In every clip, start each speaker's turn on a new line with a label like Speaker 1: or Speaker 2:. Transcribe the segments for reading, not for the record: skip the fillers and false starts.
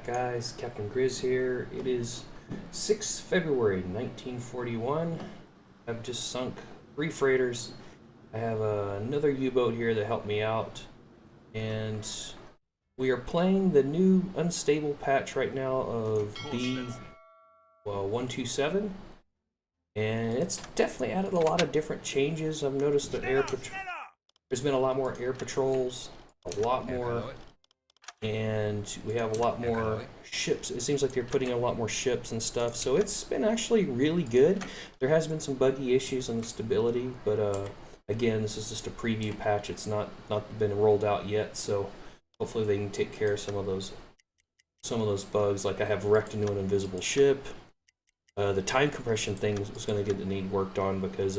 Speaker 1: guys, Captain Grizz here. It is 6 February 1941. I've just sunk 3 freighters. I have another U-boat here that helped me out, and we are playing the new unstable patch right now of B127, and it's definitely added a lot of different changes. I've noticed that there's been a lot more air patrols, a lot more, and we have a lot more ships. It seems like they're putting in a lot more ships and stuff, so it's been actually really good. There has been some buggy issues on the stability, but again, this is just a preview patch. It's not been rolled out yet, so hopefully they can take care of some of those bugs. Like I have wrecked into an invisible ship. The time compression thing is going to need worked on because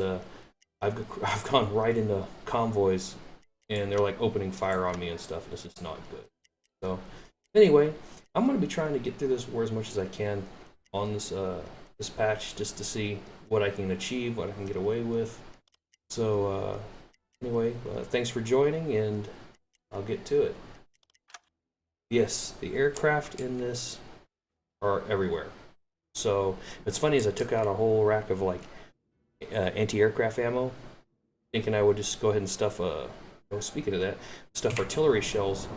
Speaker 1: I've gone right into convoys and they're like opening fire on me and stuff. This is not good. So anyway, I'm going to be trying to get through this war as much as I can on this this patch, just to see what I can achieve, what I can get away with. So anyway, thanks for joining, and I'll get to it. Yes, the aircraft in this are everywhere. So what's funny is I took out a whole rack of like anti-aircraft ammo, thinking I would just go ahead and stuff speaking of that, stuff artillery shells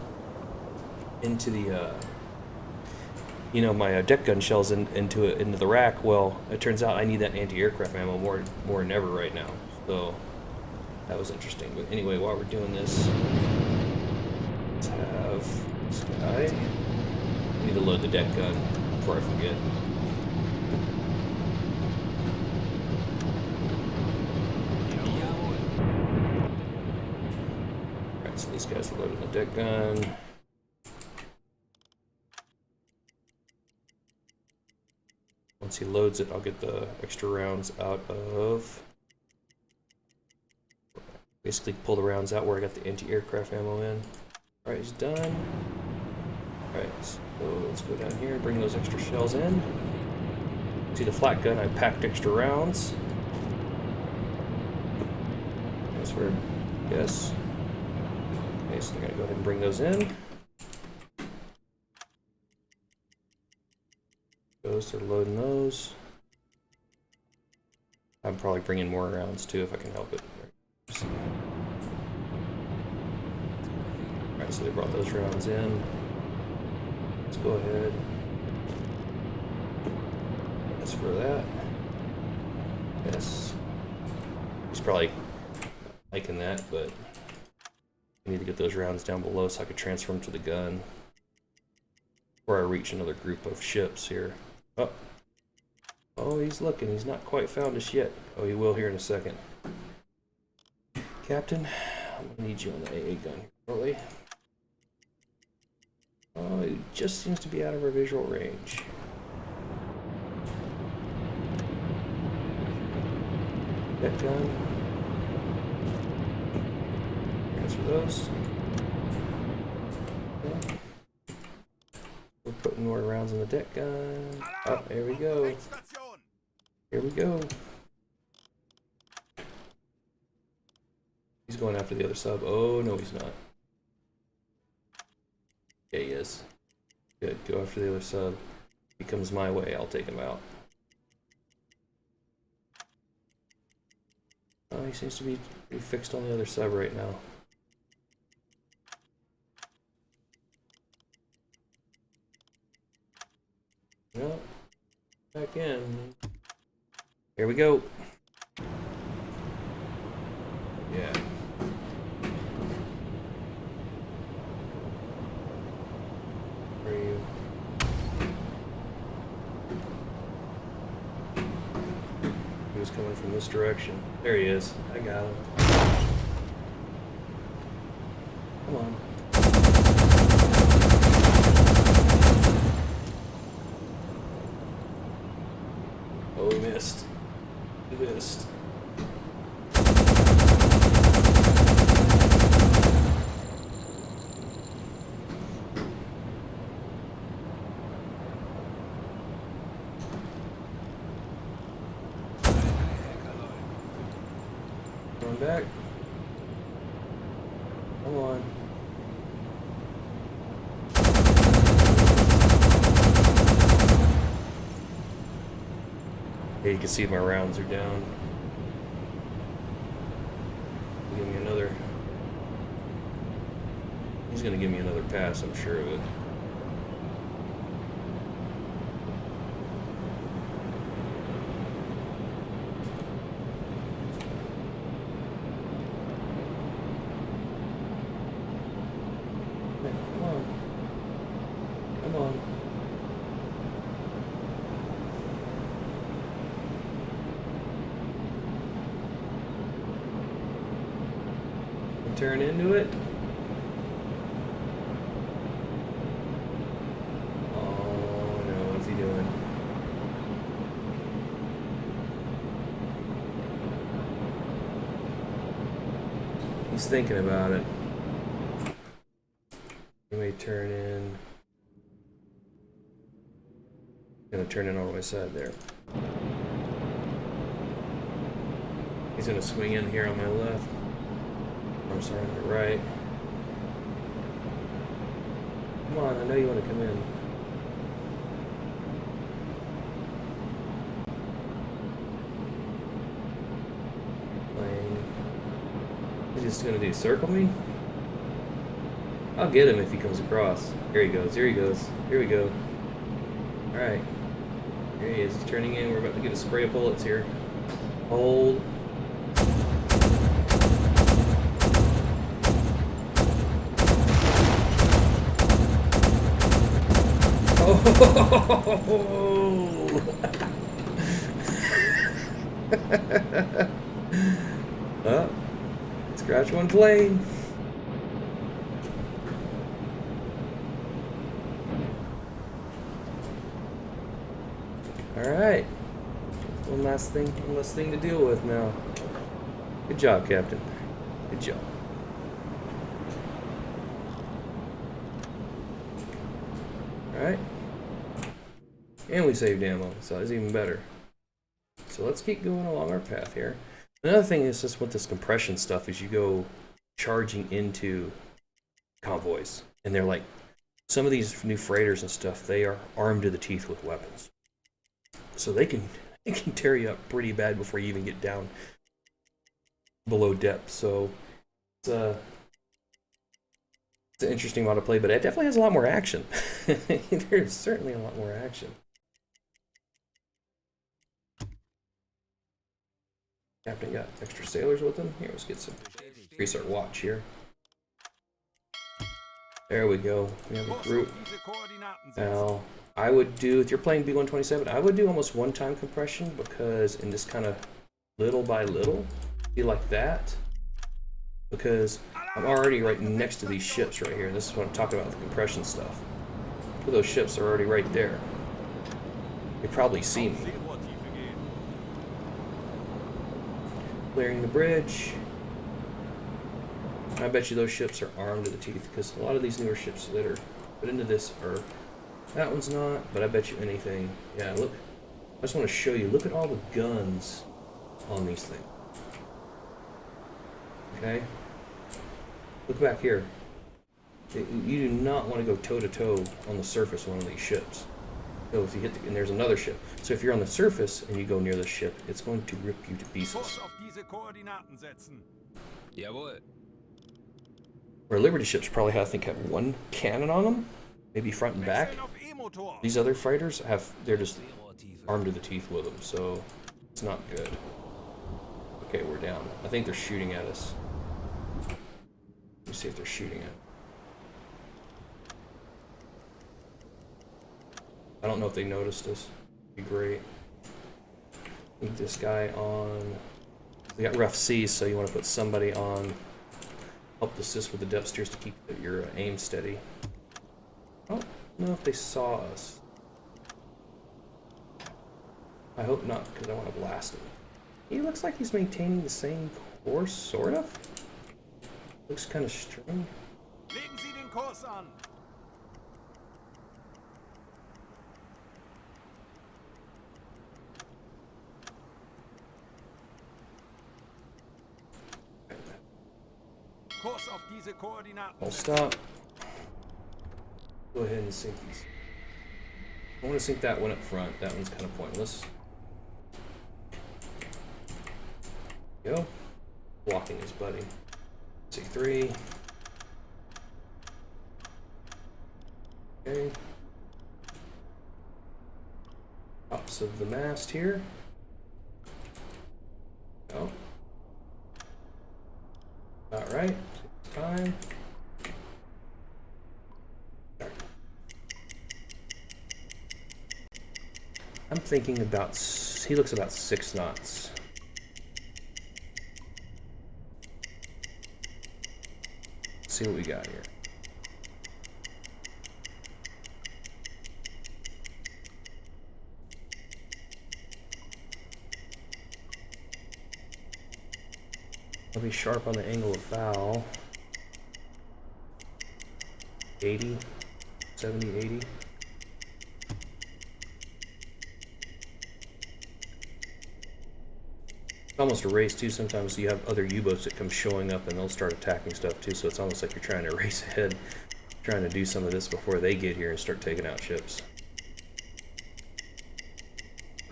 Speaker 1: into the my deck gun shells into the rack. Well, it turns out I need that anti-aircraft ammo more than ever right now. So that was interesting. But anyway, while we're doing this, let's have this guy. I need to load the deck gun before I forget. Alright, so these guys are loading the deck gun. Once he loads it, I'll get the extra rounds out of... Basically pull the rounds out where I got the anti-aircraft ammo in. Alright, he's done. Alright, so let's go down here and bring those extra shells in. See the flat gun, I packed extra rounds. Transfer, yes. Okay, so I'm going to go ahead and bring those in. They're loading those. I'm probably bringing more rounds too if I can help it. Alright, so they brought those rounds in. Let's go ahead. That's for that. Yes. He's probably liking that, but I need to get those rounds down below so I could transfer them to the gun before I reach another group of ships here. Oh, he's looking. He's not quite found us yet. Oh, he will here in a second. Captain, I'm going to need you on the AA gun shortly. Oh, he just seems to be out of our visual range. That gun. Transfer those. Okay. We're putting more rounds in the deck gun. Oh, there we go. Here we go. He's going after the other sub. Oh, no, he's not. Yeah, he is. Good. Go after the other sub. If he comes my way, I'll take him out. Oh, he seems to be pretty fixed on the other sub right now. No. Back in. Here we go. Yeah. Where are you? He was coming from this direction. There he is. I got him. Come on. Oh, we missed. We missed. Going back. Come on. You can see my rounds are down. Give me another. He's gonna give me another pass, I'm sure of it. Come on. Come on. Turn into it. Oh no, what's he doing? He's thinking about it. He may turn in. Gonna turn in on my side there. He's gonna swing in here on my left. I'm sorry, on the right. Come on, I know you want to come in. He's just gonna do circle me? I'll get him if he comes across. Here he goes, here he goes. Here we go. Alright. Here he is, he's turning in. We're about to get a spray of bullets here. Hold. Oh, scratch one plane. All right, one last thing to deal with now. Good job, Captain. Good job. All right. And we saved ammo, so it's even better. So let's keep going along our path here. Another thing is just with this compression stuff is you go charging into convoys. And they're like, some of these new freighters and stuff, they are armed to the teeth with weapons. So they can tear you up pretty bad before you even get down below depth. So it's an interesting mod to play, but it definitely has a lot more action. There's certainly a lot more action. Captain got extra sailors with him. Here, let's get some. Increase our watch here. There we go. We have a group. Now, I would do, if you're playing B127, I would do almost one-time compression because in this kind of little by little, be like that. Because I'm already right next to these ships right here. This is what I'm talking about with the compression stuff. Those ships are already right there. You probably see me. Clearing the bridge. I bet you those ships are armed to the teeth because a lot of these newer ships that are put into this are. That one's not, but I bet you anything. Yeah, look. I just want to show you. Look at all the guns on these things. Okay? Look back here. You do not want to go toe-to-toe on the surface of one of these ships. So if you hit and there's another ship. So if you're on the surface and you go near the ship, it's going to rip you to pieces. Where Liberty ships probably have, I think, have one cannon on them, maybe front and back. These other fighters they're just armed to the teeth with them, so it's not good. Okay, we're down. I think they're shooting at us. Let me see if they're shooting at. I don't know if they noticed us. It'd be great. Need this guy on. We got rough seas, so you want to put somebody on. Help assist with the depth steers to keep your aim steady. I don't know if they saw us. I hope not, because I want to blast him. He looks like he's maintaining the same course, sort of. Looks kind of strange.
Speaker 2: Legen Sie den Kurs an. Kurs auf diese Koordinaten.
Speaker 1: I'll stop. Go ahead and sink these. I want to sink that one up front. That one's kind of pointless. Go. Blocking his buddy. C3. Okay. Tops of the mast here. Go. All right. Time. I'm thinking about, he looks about 6 knots. Let's see what we got here. I'll be sharp on the angle of bow. 80, 70, 80. It's almost a race too. Sometimes you have other U-boats that come showing up and they'll start attacking stuff too, so it's almost like you're trying to race ahead, trying to do some of this before they get here and start taking out ships.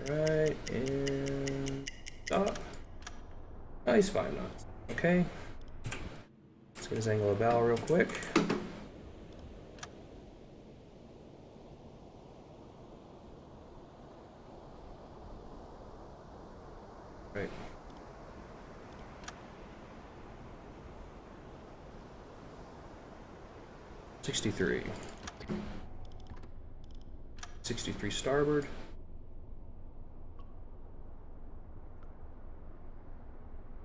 Speaker 1: Right, and stop. Nice 5 knots. Okay. Let's get his angle of bow real quick. Right. $63. 63 starboard.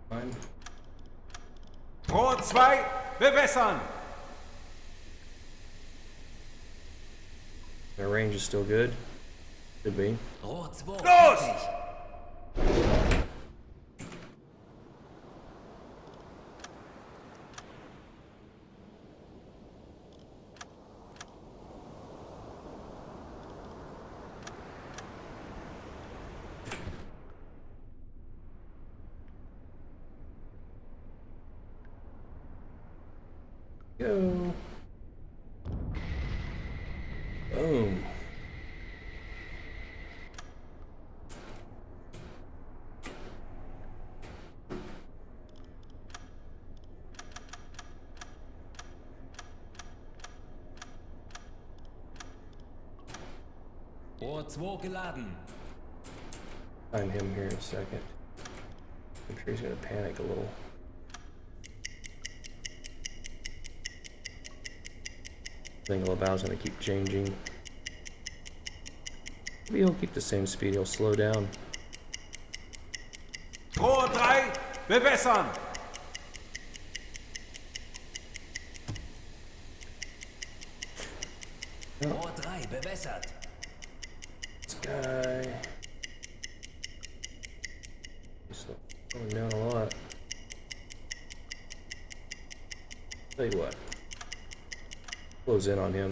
Speaker 1: Fine.
Speaker 2: Rohr 2, bewässern!
Speaker 1: Their range is still good. Could be.
Speaker 2: Los!
Speaker 1: Go. Boom.
Speaker 2: Rohr 2 geladen.
Speaker 1: Find him here in a second. I'm sure he's gonna panic a little. Angle of bow's gonna keep changing. Maybe he'll keep the same speed, he'll slow down.
Speaker 2: Rohr 3, bewässern! Rohr 3, bewässert!
Speaker 1: This guy... he's slowing down a lot. Tell you what. Close in on him.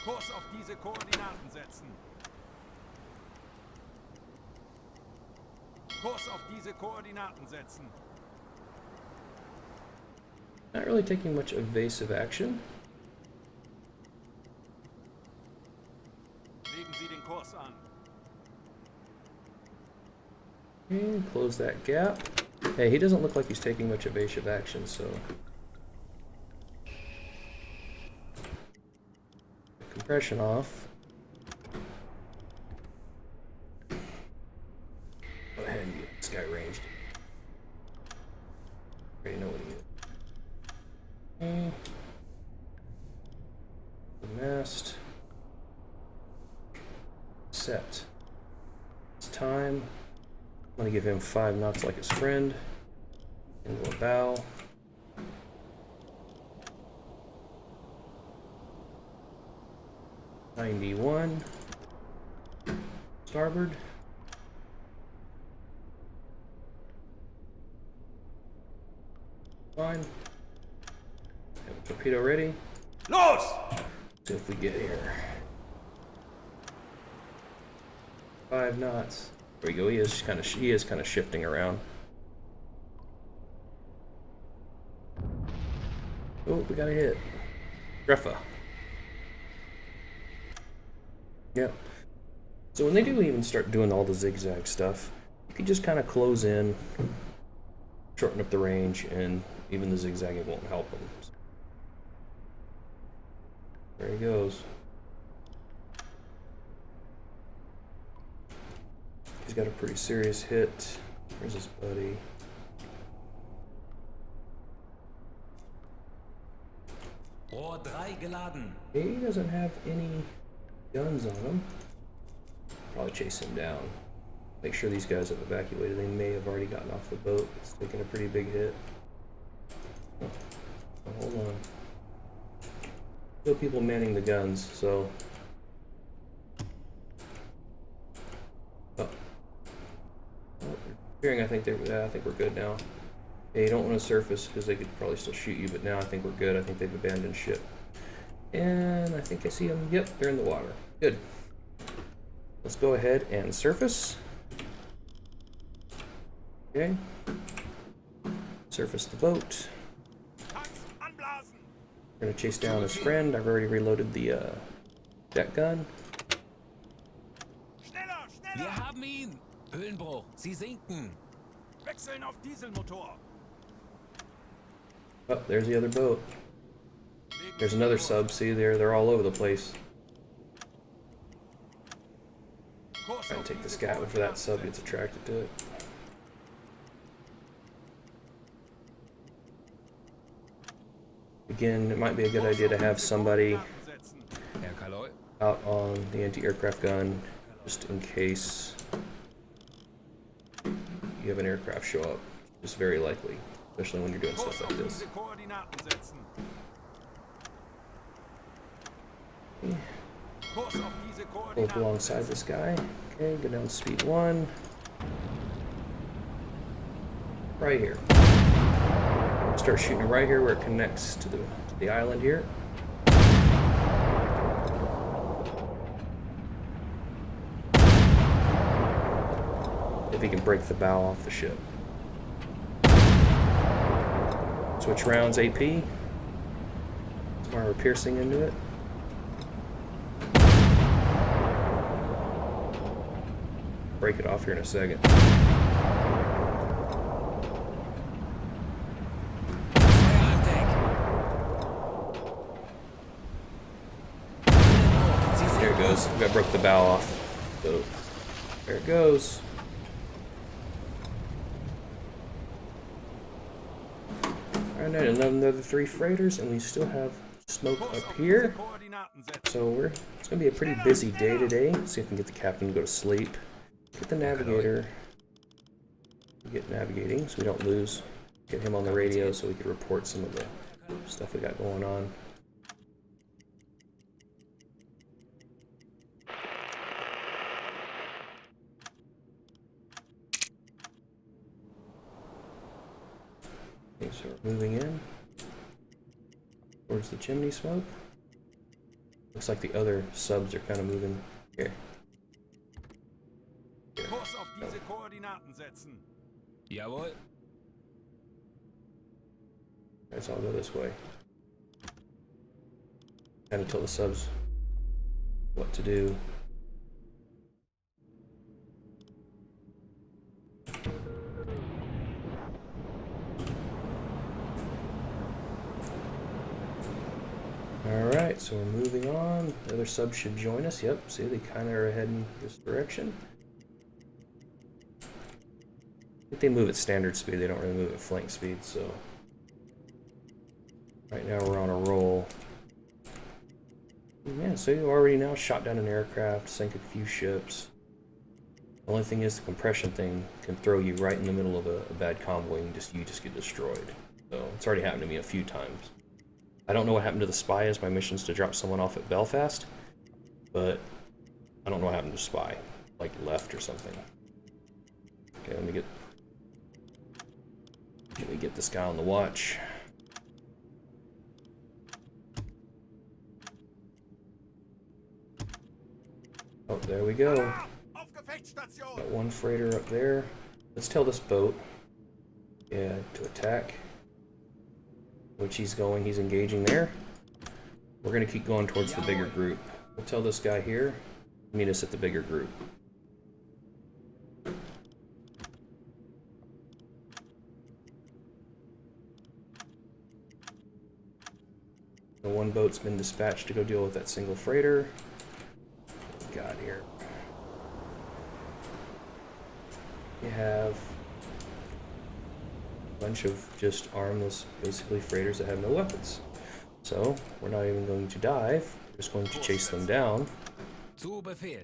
Speaker 2: Kurs auf diese Koordinaten setzen. Kurs auf diese Koordinaten setzen.
Speaker 1: Not really taking much evasive action.
Speaker 2: Legen Sie den Kurs an.
Speaker 1: And close that gap. Hey, he doesn't look like he's taking much evasive action, so... compression off. Go ahead and get this guy ranged. Already know what he is. Okay. The mast. Set. It's time. I'm gonna give him 5 knots like his friend. Angle of bow. $91. Starboard. Fine. Have a torpedo ready.
Speaker 2: Los!
Speaker 1: See if we get here. 5 knots. There we go. He is kind of shifting around. Oh, we got a hit. Greffa. Yep. So when they do even start doing all the zigzag stuff, you you just kind of close in, shorten up the range, and even the zigzagging won't help him. There he goes. He's got a pretty serious hit. Where's his buddy? He doesn't have any guns on him. Probably chase him down. Make sure these guys have evacuated. They may have already gotten off the boat. It's taking a pretty big hit. Oh, hold on. Still people manning the guns, so. Oh. Hearing, I think we're good now. Yeah, you don't want to surface because they could probably still shoot you, but now I think we're good. I think they've abandoned ship. And I think I see them. Yep, they're in the water. Good. Let's go ahead and surface. Okay. Surface the boat. We're gonna chase down his friend. I've already reloaded the deck gun.
Speaker 3: Wir haben ihn! Höhenbruch, Sie sinken!
Speaker 2: Wechseln auf Dieselmotor.
Speaker 1: Oh, there's the other boat. There's another sub. See, they're all over the place. Try and take the scat before that sub gets attracted to it. Again, it might be a good idea to have somebody out on the anti-aircraft gun, just in case you have an aircraft show up. It's very likely, especially when you're doing stuff like this. Pull up alongside this guy. Okay, go down to speed 1. Right here. Start shooting right here where it connects to the island here. If he can break the bow off the ship. Switch rounds AP. Tomorrow we're piercing into it. Break it off here in a second. There it goes. I broke the bow off. So there it goes. Alright, another 3 freighters, and we still have smoke up here. So it's gonna be a pretty busy day today. See if we can get the captain to go to sleep. Get the navigator. Get navigating so we don't lose. Get him on the radio so we can report some of the stuff we got going on. Okay, so we're moving in towards the chimney smoke. Looks like the other subs are kind of moving here.
Speaker 2: Kurs auf diese Koordinaten setzen.
Speaker 3: Jawohl.
Speaker 1: Guys, I'll go this way. Kind of tell the subs what to do. Alright, so we're moving on. The other subs should join us. Yep, see, they kind of are heading this direction. I think they move at standard speed, they don't really move at flank speed, so right now we're on a roll. Yeah, so you already now shot down an aircraft, sank a few ships. The only thing is the compression thing can throw you right in the middle of a bad convoy and you just get destroyed. So it's already happened to me a few times. I don't know what happened to the spy as my mission's to drop someone off at Belfast, but I don't know what happened to spy, like left or something. Okay, let me get this guy on the watch. Oh, there we go. Got one freighter up there. Let's tell this boat, yeah, to attack. Which he's going, he's engaging there. We're gonna keep going towards the bigger group. We'll tell this guy here, meet us at the bigger group. one boat's been dispatched to go deal with that single freighter. What we got here? We have a bunch of just armless, basically freighters that have no weapons. So we're not even going to dive. We're just going to chase them down.
Speaker 3: Zu Befehl.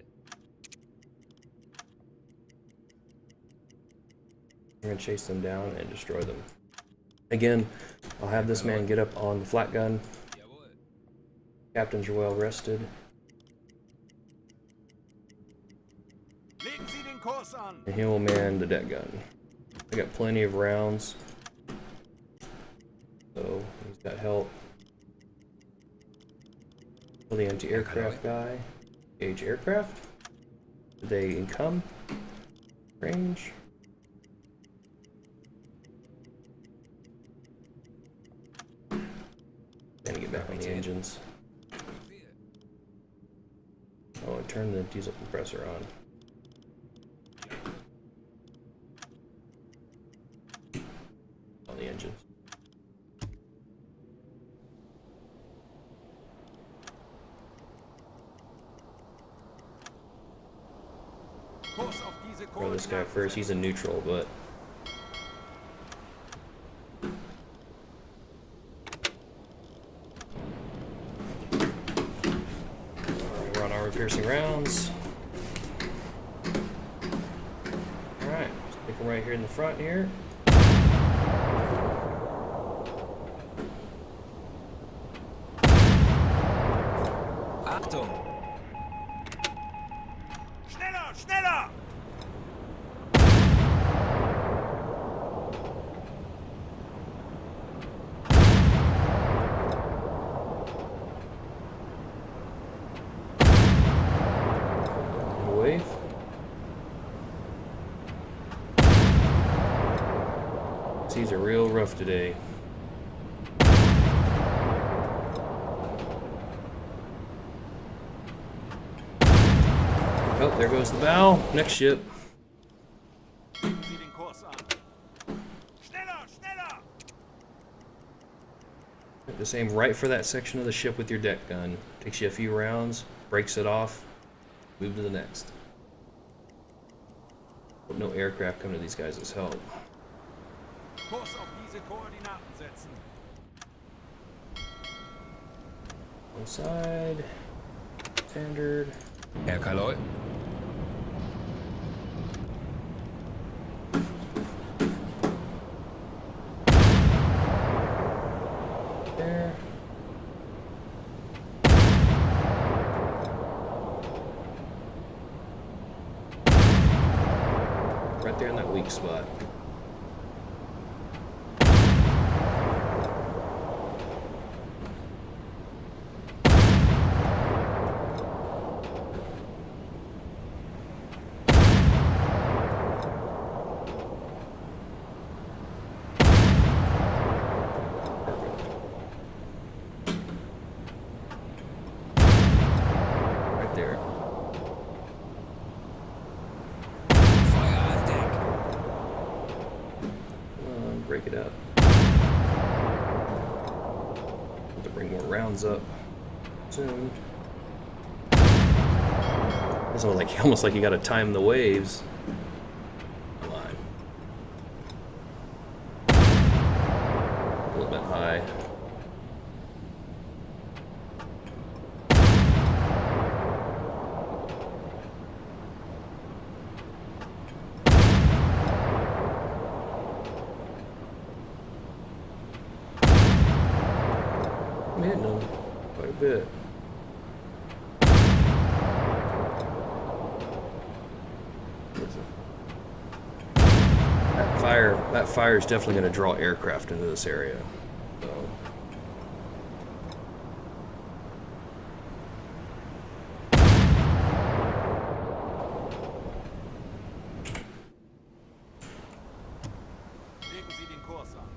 Speaker 1: We're going to chase them down and destroy them. Again, I'll have this man get up on the flat gun.
Speaker 3: Jawohl.
Speaker 1: Captains are well rested.
Speaker 2: Legen Sie den Kurs an.
Speaker 1: And he will man the deck gun. I got plenty of rounds. So he's got help. Kill the anti-aircraft guy. Engage aircraft. Do they income? Range. Then get back on the engines. Oh, I turned the diesel compressor on. On the engines.
Speaker 2: Kurs auf diese
Speaker 1: Throw this guy
Speaker 2: Koordinaten
Speaker 1: first. He's in neutral, but we're on armor piercing rounds. Alright, stick him right here in the front here.
Speaker 3: Achtung!
Speaker 2: Schneller, schneller!
Speaker 1: Wave. Seas are real rough today. Oh, there goes the bow. Next ship.
Speaker 2: Legen Sie den Kurs an. Schneller, schneller!
Speaker 1: Just aim right for that section of the ship with your deck gun. Takes you a few rounds, breaks it off, move to the next. Hope no aircraft come to these guys as help.
Speaker 2: Kurs auf diese Koordinaten setzen.
Speaker 1: One side. Standard.
Speaker 3: Herr Kaloy.
Speaker 1: There. Right there in that weak spot. Right there.
Speaker 3: Feuer an Deck.
Speaker 1: Come on, break it up. Have to bring more rounds up soon. It's almost like you gotta time the waves. Come on. A little bit high. I'm hitting them quite a bit. That fire is definitely going to draw aircraft into this area. So.
Speaker 2: Legen Sie den Kurs an.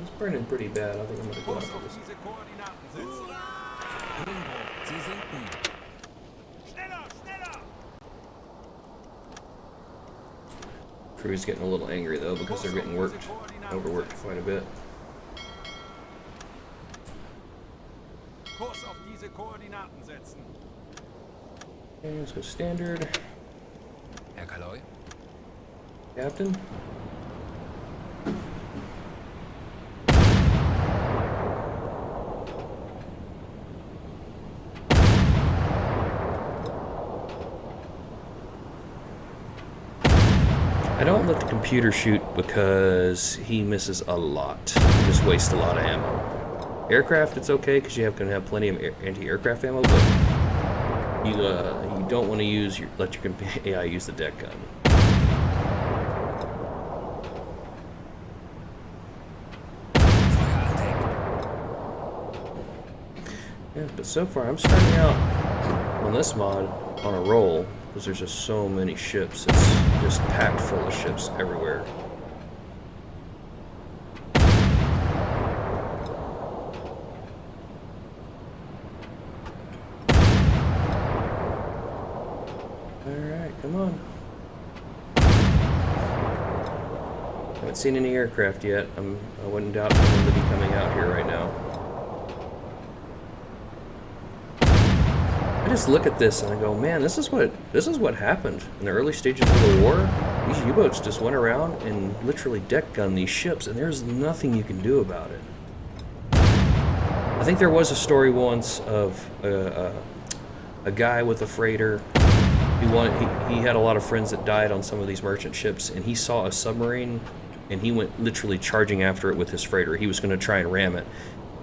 Speaker 1: It's burning pretty bad. I think I'm going to go
Speaker 2: Kurs
Speaker 1: after
Speaker 2: auf
Speaker 1: this.
Speaker 2: diese Koordinaten setzen.
Speaker 3: Höhenbruch. Sie sinken.
Speaker 2: Schneller, schneller!
Speaker 1: Crew's getting a little angry though because they're getting overworked quite a bit.
Speaker 2: Kurs auf diese Koordinaten setzen.
Speaker 1: Okay, let's go standard.
Speaker 3: Herr Kaloi.
Speaker 1: Captain. I don't let the computer shoot because he misses a lot. Just wastes a lot of ammo. Aircraft, it's okay because you can have plenty of anti-aircraft ammo, but you don't want to let your AI use the deck gun. Yeah, but so far I'm starting out on this mod on a roll because there's just so many ships. It's just packed full of ships everywhere. Alright, come on. Haven't seen any aircraft yet. I wouldn't doubt for them to be coming out here right now. I just look at this and I go, man, this is what happened in the early stages of the war. These U-boats just went around and literally deck gunned these ships, and there's nothing you can do about it. I think there was a story once of a guy with a freighter. He had a lot of friends that died on some of these merchant ships, and he saw a submarine, and he went literally charging after it with his freighter. He was going to try and ram it.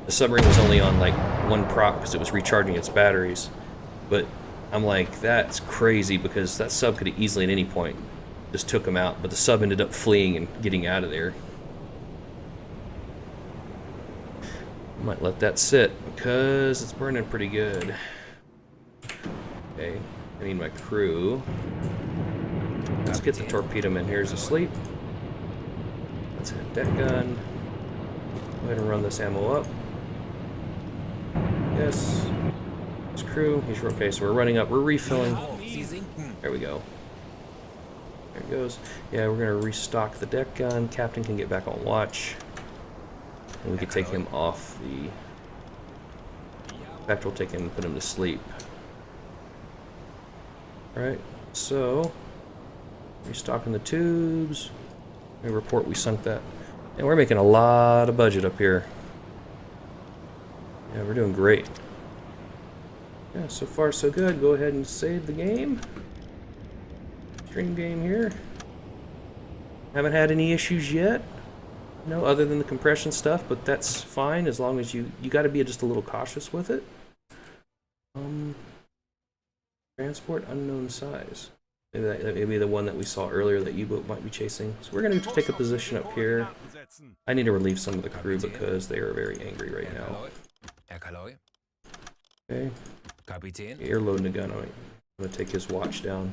Speaker 1: The submarine was only on like one prop because it was recharging its batteries. But I'm like, that's crazy because that sub could have easily at any point just took him out, but the sub ended up fleeing and getting out of there. Might let that sit because it's burning pretty good. Okay, I need my crew. Let's get the torpedo man here asleep. Let's hit that gun. Go ahead and run this ammo up. Yes. His crew, he's okay, so we're running up, we're refilling. There we go. There it goes. Yeah, we're gonna restock the deck gun. Captain can get back on watch. And we can take him off the... In fact, we'll take him and put him to sleep. Alright, so... Restocking the tubes. We report we sunk that. And we're making a lot of budget up here. Yeah, we're doing great. Yeah, so far so good. Go ahead and save the game. Stream game here. Haven't had any issues yet. No, other than the compression stuff, but that's fine as long as you got to be just a little cautious with it. Transport unknown size. Maybe that may be the one that we saw earlier that U-boat might be chasing. So we're going to take a position up here. I need to relieve some of the crew because they are very angry right now. Okay. You're loading the gun. I'm going to take his watch down.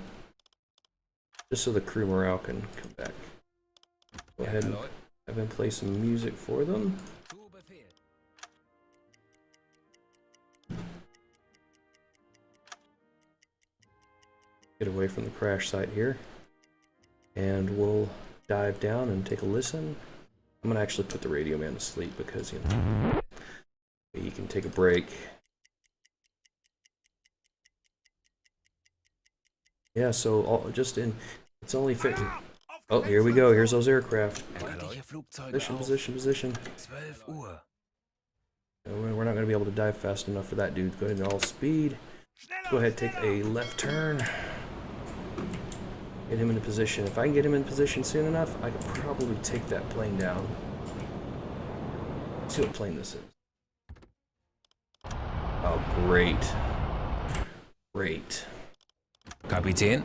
Speaker 1: Just so the crew morale can come back. Go ahead and have him play some music for them. Get away from the crash site here. And we'll dive down and take a listen. I'm going to actually put the radio man to sleep because, you know, he can take a break. Yeah, so it's only 50. Oh, here we go. Here's those aircraft. Position. We're not going to be able to dive fast enough for that, dude. Go ahead and all speed. Go ahead, take a left turn. Get him into position. If I can get him in position soon enough, I could probably take that plane down. Let's see what plane this is. Oh, great. Great.
Speaker 3: Kapitän.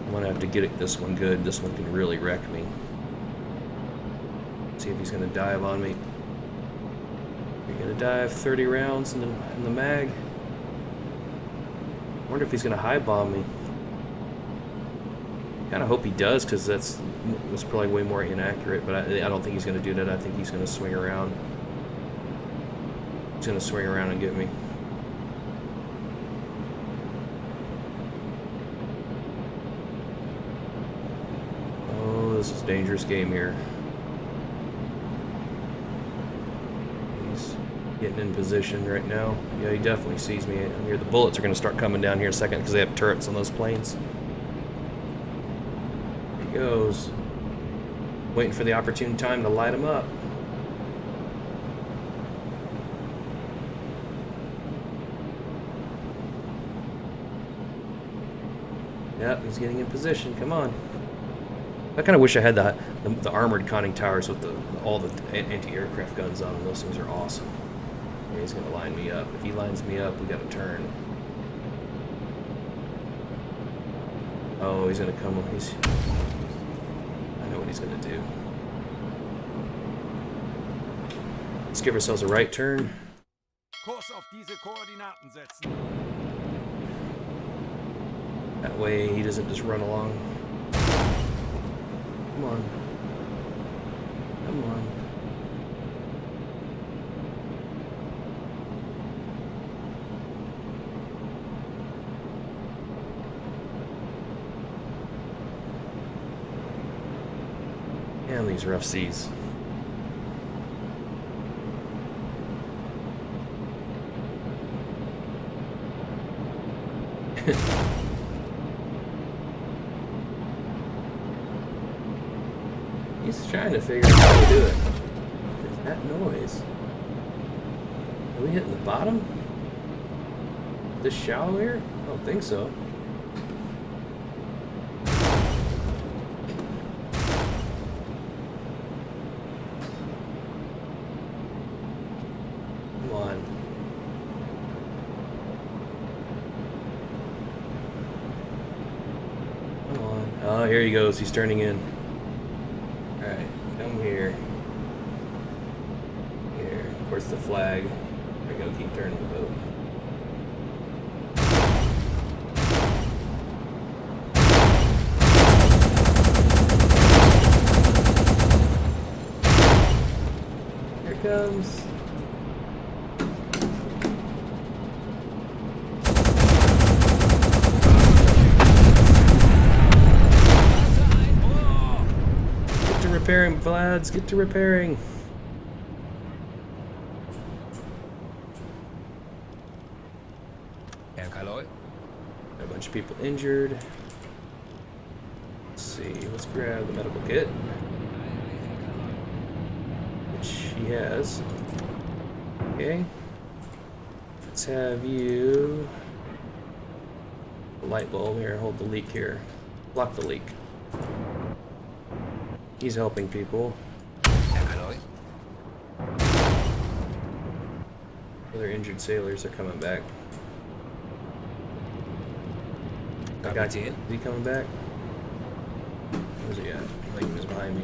Speaker 1: I'm gonna have to get this one good. This one can really wreck me. See if he's gonna dive on me. You're gonna dive 30 rounds in the mag. I wonder if he's gonna high bomb me. Kind of hope he does, because that's probably way more inaccurate. But I don't think he's gonna do that. I think he's gonna swing around. He's gonna swing around and get me. this is a dangerous game here. He's getting in position right now. Yeah, he definitely sees me. I hear the bullets are going to start coming down here in a second because they have turrets on those planes. There he goes. Waiting for the opportune time to light him up. Yep, he's getting in position. Come on. I kind of wish I had the armored conning towers with all the anti-aircraft guns on them. Those things are awesome. Yeah, he's going to line me up. If he lines me up, we got to turn. Oh, he's going to come. I know what he's going to do. Let's give ourselves a right turn.
Speaker 2: Kurs auf diese Koordinaten setzen.
Speaker 1: That way he doesn't just run along. Come on. Come on. Damn these rough seas. He's trying to figure out how to do it. What is that noise? Are we hitting the bottom? This shallow here? I don't think so. Come on. Come on. Oh, here he goes. He's turning in. Alright, come here. Here. Of course, the flag. There we go. Keep turning the boat. Here it comes. Repairing, Vlads, get to repairing. A bunch of people injured. Let's see, let's grab the medical kit, which he has. Okay. Let's have you. The light bulb here, hold the leak here. Block the leak. He's helping people. Other injured sailors are coming back. I got you. Is he coming back? Where's he at? I think he was behind me.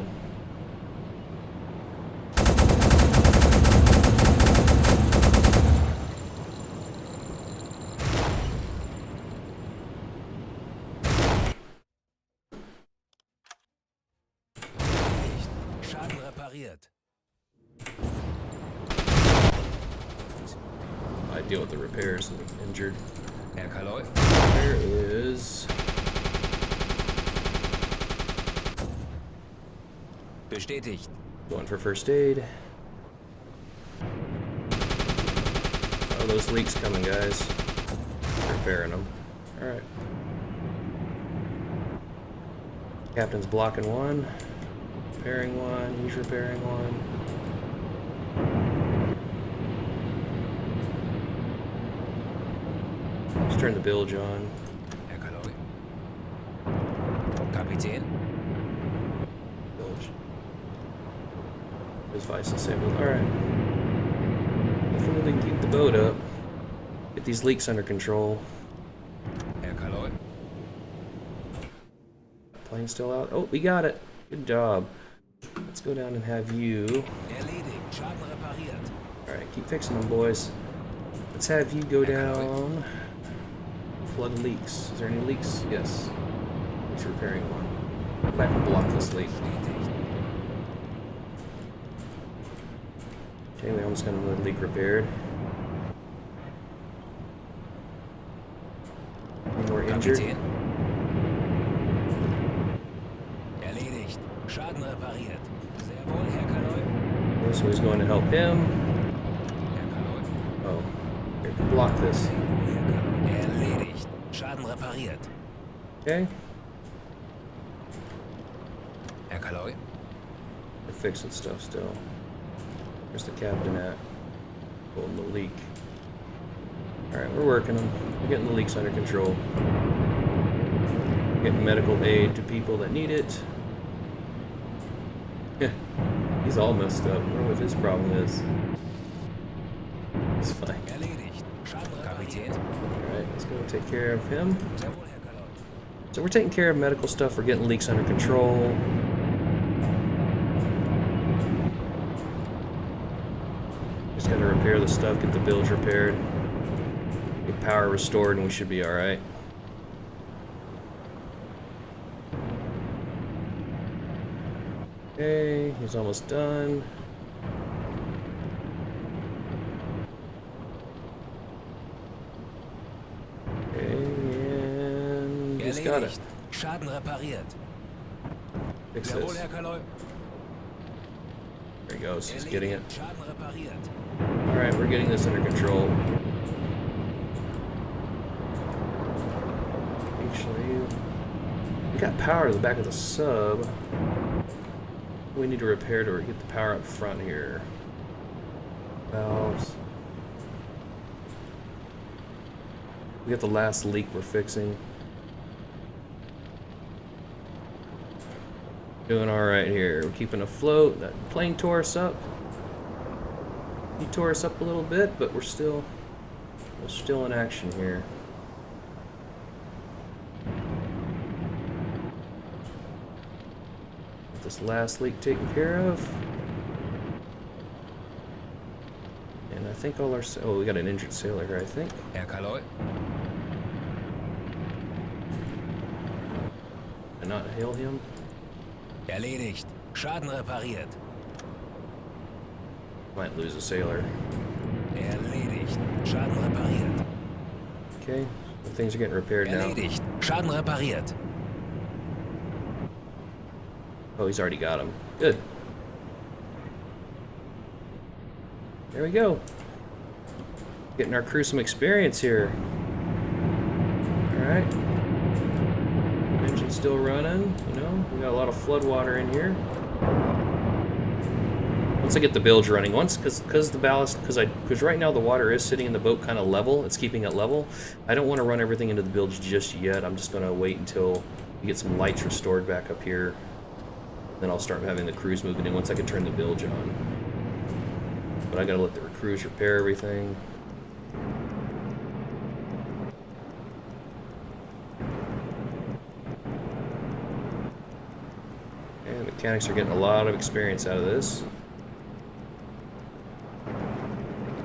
Speaker 1: I deal with the repairs and the injured. There is.
Speaker 3: Bestätigt.
Speaker 1: Going for first aid. Oh, those leaks coming, guys. Repairing them. Alright. Captain's blocking one. Repairing one. He's repairing one. Let's turn the bilge on.
Speaker 3: Kapitän.
Speaker 1: Bilge. His vice disabled. Alright. Hopefully we can keep the boat up. Get these leaks under control. Plane still out. Oh, we got it. Good job. Let's go down and have you. Alright, keep fixing them, boys. Let's have you go down. Plug leaks. Is there any leaks? Yes. He's repairing one. Go back and block this leak. Okay, we almost got another leak repaired. Any more injured? Okay, so he's going to help him. Oh, here, block this.
Speaker 3: Erledigt. Schaden repariert.
Speaker 1: Okay,
Speaker 3: Herr Kaloy.
Speaker 1: we're fixing stuff still. Where's the captain at? Pulling the leak. Alright, we're working them. We're getting the leaks under control. Getting medical aid to people that need it. He's all messed up. I wonder what his problem is. It's fine.
Speaker 3: Erledigt. Schaden repariert.
Speaker 1: Alright, let's go take care of him.
Speaker 3: Sehr wohl, Herr Kaloy.
Speaker 1: So we're taking care of medical stuff. We're getting leaks under control. Just gotta repair the stuff, get the bilge repaired. Get power restored and we should be alright. Okay, he's almost done. Okay, and he's got it.
Speaker 3: Erledigt. Schaden repariert.
Speaker 1: Fix
Speaker 3: Sehr wohl,
Speaker 1: this.
Speaker 3: Herr Kaloy.
Speaker 1: There he goes, he's getting it.
Speaker 3: Schaden repariert.
Speaker 1: Alright, we're getting this under control. Actually, we got power to the back of the sub. We need to repair to get the power up front here. Valves. We got the last leak we're fixing. Doing alright here. We're keeping afloat. That plane tore us up. He tore us up a little bit, but we're still in action here. Get this last leak taken care of. And I think all our... Oh, we got an injured sailor here, I think.
Speaker 3: Herr Kaloy.
Speaker 1: Did I not hail him?
Speaker 3: Erledigt. Schaden repariert.
Speaker 1: Might lose a sailor.
Speaker 3: Erledigt. Schaden repariert.
Speaker 1: Okay, things are getting repaired now.
Speaker 3: Erledigt. Schaden repariert.
Speaker 1: Oh, he's already got him. Good. There we go. Getting our crew some experience here. Alright. Engine's still running, you know. We got a lot of flood water in here. Once I get the bilge running, because right now the water is sitting in the boat kind of level. It's keeping it level. I don't want to run everything into the bilge just yet. I'm just going to wait until we get some lights restored back up here. Then I'll start having the crews moving in once I can turn the bilge on. But I got to let the crews repair everything. And mechanics are getting a lot of experience out of this.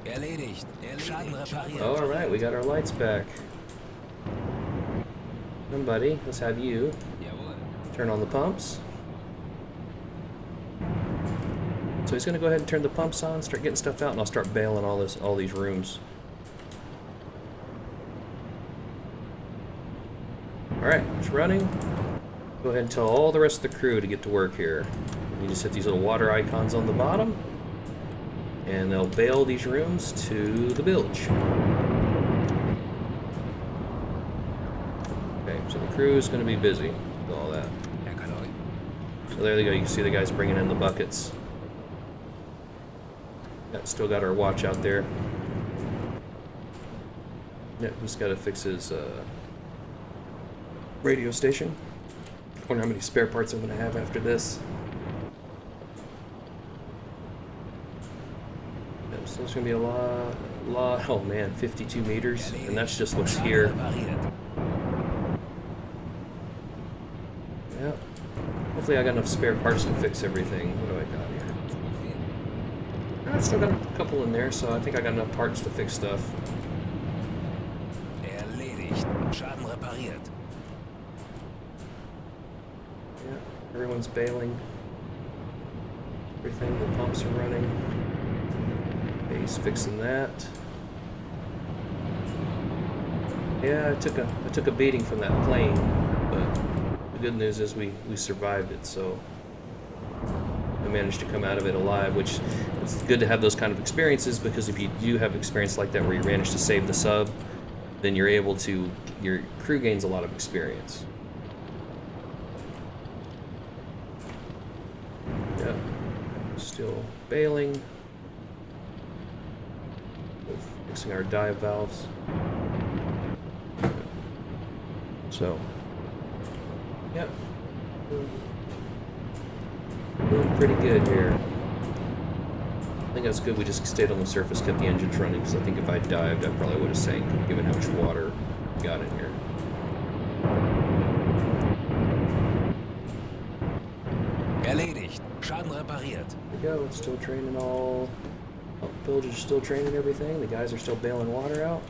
Speaker 3: Erledigt. Schaden repariert.
Speaker 1: Alright, we got our lights back. Somebody, let's have you
Speaker 3: Jawohl.
Speaker 1: turn on the pumps. So he's gonna go ahead and turn the pumps on, start getting stuff out, and I'll start bailing all these rooms. Alright, it's running. Go ahead and tell all the rest of the crew to get to work here. You just hit these little water icons on the bottom, and they'll bail these rooms to the bilge. Okay, so the crew is going to be busy with all that.
Speaker 3: Herr Kaloy.
Speaker 1: So there they go, you can see the guys bringing in the buckets. Yeah, still got our watch out there. Yep, he's got to fix his radio station. I wonder how many spare parts I'm going to have after this. Yep, so there's going to be a lot, oh man, 52 meters, and that's just what's here.
Speaker 3: Repariert.
Speaker 1: Yep. Hopefully I got enough spare parts to fix everything. What do I got here? I still got a couple in there, so I think I got enough parts to fix stuff.
Speaker 3: Erledigt. Schaden repariert.
Speaker 1: Yeah, everyone's bailing. Everything, the pumps are running. Okay, he's fixing that. Yeah, I took a beating from that plane, but the good news is we survived it, so who managed to come out of it alive, which it's good to have those kind of experiences, because if you do have experience like that where you manage to save the sub, then you're able to, your crew gains a lot of experience. Yep. Still bailing. Fixing our dive valves. So, yep. Doing pretty good here. I think that's good we just stayed on the surface, kept the engines running, because I think if I dived, I probably would have sank, given how much water we got in here.
Speaker 3: Erledigt. Schaden repariert.
Speaker 1: There we go, it's still draining all... Oh, Bilge is still draining everything. The guys are still bailing water out.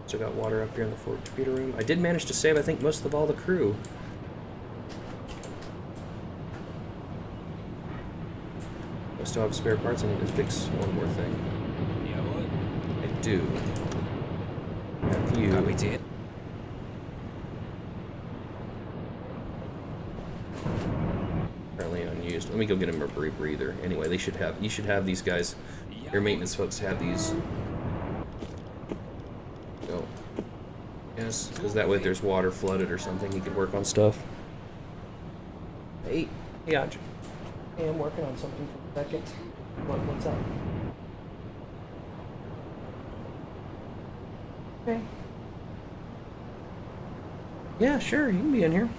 Speaker 1: Still got water up here in the forward torpedo room. I did manage to save, I think, most of all the crew. I still have spare parts. I need to fix one more thing.
Speaker 3: Jawohl.
Speaker 1: I do. Got you.
Speaker 3: Kapitän.
Speaker 1: Apparently unused. Let me go get him a rebreather. Anyway, they should have. You should have these guys. Your maintenance folks have these. Go. Yes, because that way if there's water flooded or something, you can work on stuff. Hey, Aj. Hey, I'm working on something for a second. What's up? Okay. Yeah, sure, you can be in here.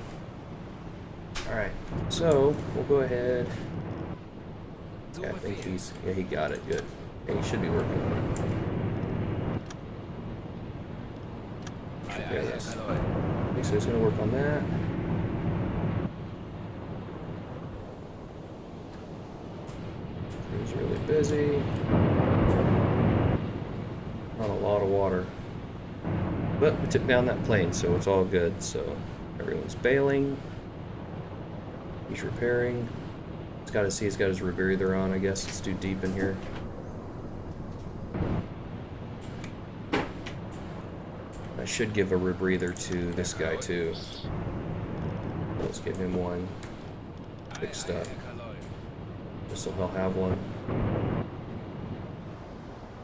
Speaker 1: Alright, so we'll go ahead. Yeah, I think he's, yeah, he got it, good. Yeah, he should be working on it. There it is. Okay, so he's gonna work on that. He's really busy. Not a lot of water. But we took down that plane, so it's all good. So everyone's bailing. He's repairing. He's got to see he's got his rebreather on, I guess. It's too deep in here. I should give a rebreather to this guy too. Let's give him one. Fixed up. Just so he'll have one.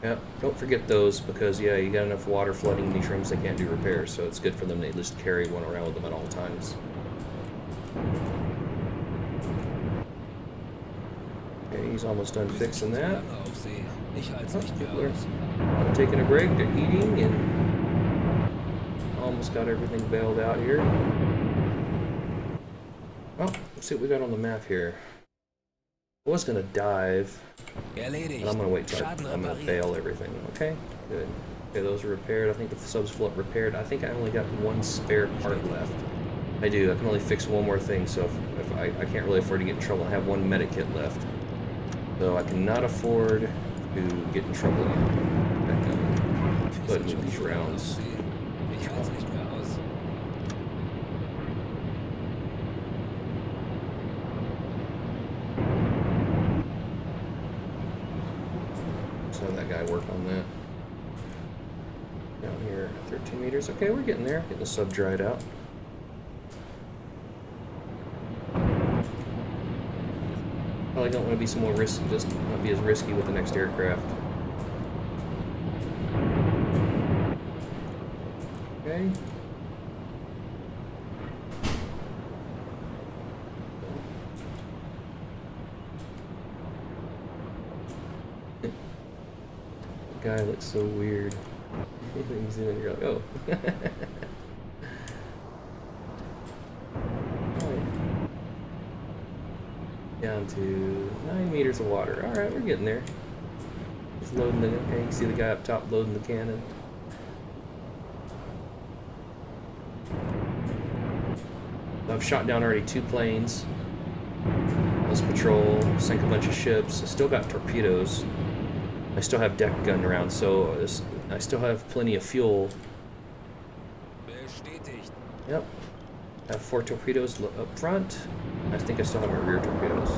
Speaker 1: Yeah, don't forget those, because yeah, you got enough water flooding these rooms they can't do repairs, so it's good for them to at least carry one around with them at all times. Okay, he's almost done fixing that. People are taking a break, they're eating, and almost got everything bailed out here. Well, let's see what we got on the map here. I was gonna dive, but I'm gonna wait till I'm gonna bail everything. Okay, good. Okay, those are repaired. I think the sub's float repaired. I think I only got one spare part left. I do. I can only fix one more thing, so if I can't really afford to get in trouble. I have one medic kit left, so I cannot afford to get in trouble again. Go ahead and move these rounds. Have that guy work on that. Down here, 13 meters. Okay, we're getting there. Getting the sub dried out. Probably don't want to be some more risky. Just not be as risky with the next aircraft. Okay. Guy looks so weird. He's in and you're like, oh. Down to 9 meters of water. Alright, we're getting there. He's loading the, okay, you can see the guy up top loading the cannon. I've shot down already 2 planes. Let's patrol, sank a bunch of ships. I still got torpedoes. I still have deck gun around, so I still have plenty of fuel. Yep. I have 4 torpedoes up front. I think I still have my rear torpedoes.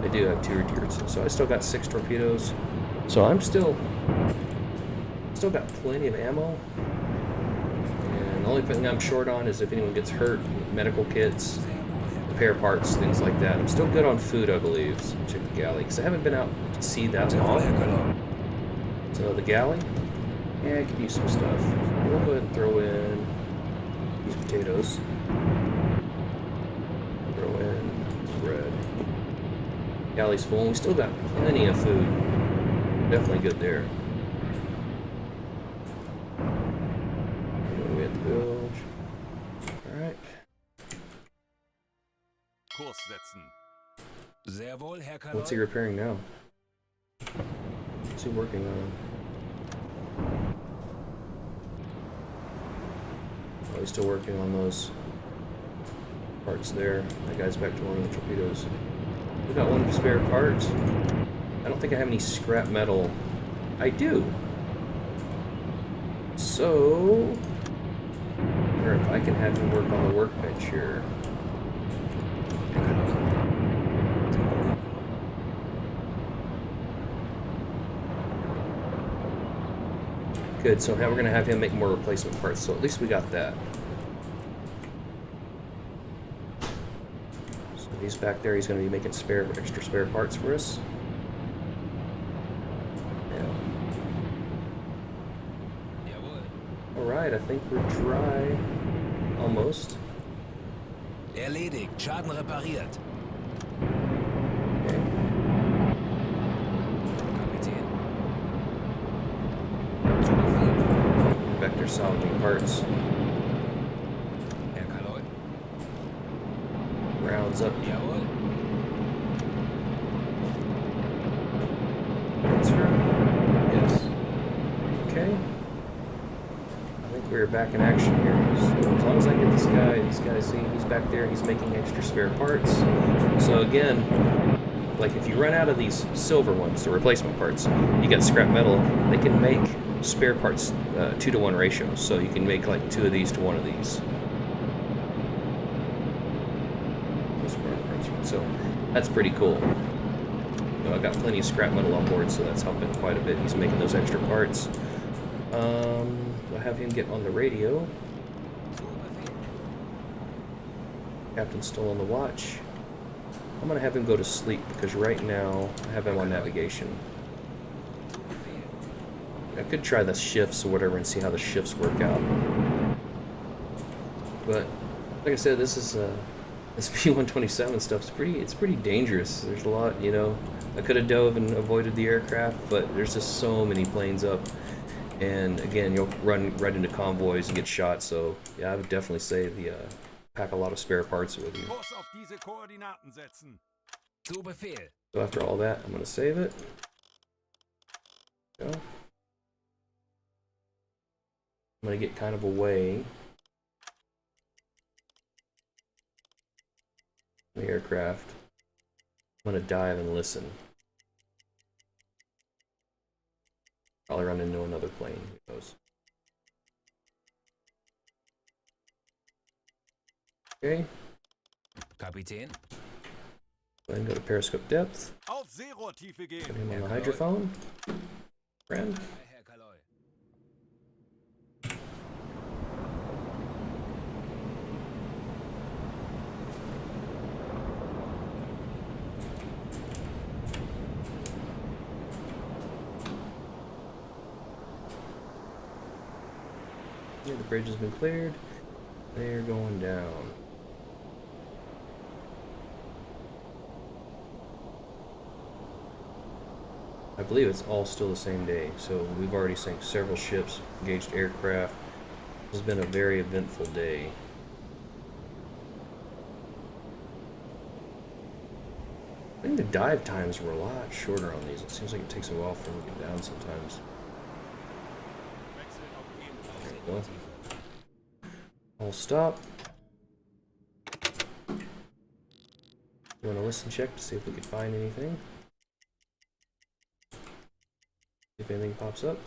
Speaker 1: I do have 2 rears, so I still got 6 torpedoes. So I'm still got plenty of ammo. And the only thing I'm short on is if anyone gets hurt, medical kits. repair parts, things like that. I'm still good on food, I believe. So check the galley, because I haven't been out to sea that long. So the galley, yeah, I could use some stuff. We'll go ahead and throw in these potatoes. Throw in bread. Galley's full, and we still got plenty of food. Definitely good there. We have to build. Alright.
Speaker 2: Kurs setzen.
Speaker 3: Sehr wohl, Herr Kaloi.
Speaker 1: What's he repairing now? What's he working on? Oh, he's still working on those parts there. That guy's back to one of the torpedoes. We got one spare part. I don't think I have any scrap metal. I do. So, I wonder if I can have him work on the workbench here. Good, so now we're going to have him make more replacement parts, so at least we got that. So he's back there, he's going to be making extra spare parts for us. Alright, I think we're dry. Almost.
Speaker 3: Erledigt. Schaden repariert.
Speaker 1: Okay.
Speaker 3: Kapitän.
Speaker 1: Vector salvaging parts.
Speaker 3: Herr Kaloi.
Speaker 1: Rounds up.
Speaker 3: Jawohl.
Speaker 1: Transfer. Yes. Okay. I think we're back in action here. So as long as I get this guy, see, he's back there, he's making extra spare parts. So again, like if you run out of these silver ones, the replacement parts, you got scrap metal, they can make spare parts 2-to-1 ratio. So you can make like 2 of these to 1 of these. So that's pretty cool. So I've got plenty of scrap metal on board, so that's helping quite a bit. He's making those extra parts. I'll have him get on the radio. Captain's still on the watch. I'm gonna have him go to sleep because right now I have him on navigation. I could try the shifts or whatever and see how the shifts work out. But like I said, this is this B127 stuff's pretty dangerous. There's a lot, you know. I could have dove and avoided the aircraft, but there's just so many planes up. And again, you'll run right into convoys and get shot. So yeah, I would definitely say pack a lot of spare parts with you.
Speaker 2: Kurs auf diese Koordinaten setzen.
Speaker 3: Zu Befehl.
Speaker 1: So after all that, I'm gonna save it. Go. I'm gonna get kind of away from the aircraft. I'm gonna dive and listen. Probably run into another plane. Who knows? Okay.
Speaker 3: Kapitän.
Speaker 1: Go ahead and go to periscope depth.
Speaker 2: Auf Seerohrtiefe
Speaker 1: Put
Speaker 2: gehen.
Speaker 1: him on the hydrophone. Friend.
Speaker 3: Herr Kaloi.
Speaker 1: Yeah, the bridge has been cleared. They're going down. I believe it's all still the same day. So we've already sank several ships, engaged aircraft. This has been a very eventful day. I think the dive times were a lot shorter on these. It seems like it takes a while for them to get down sometimes. There we go. I'll stop. Doing a listen check to see if we can find anything. If anything pops up.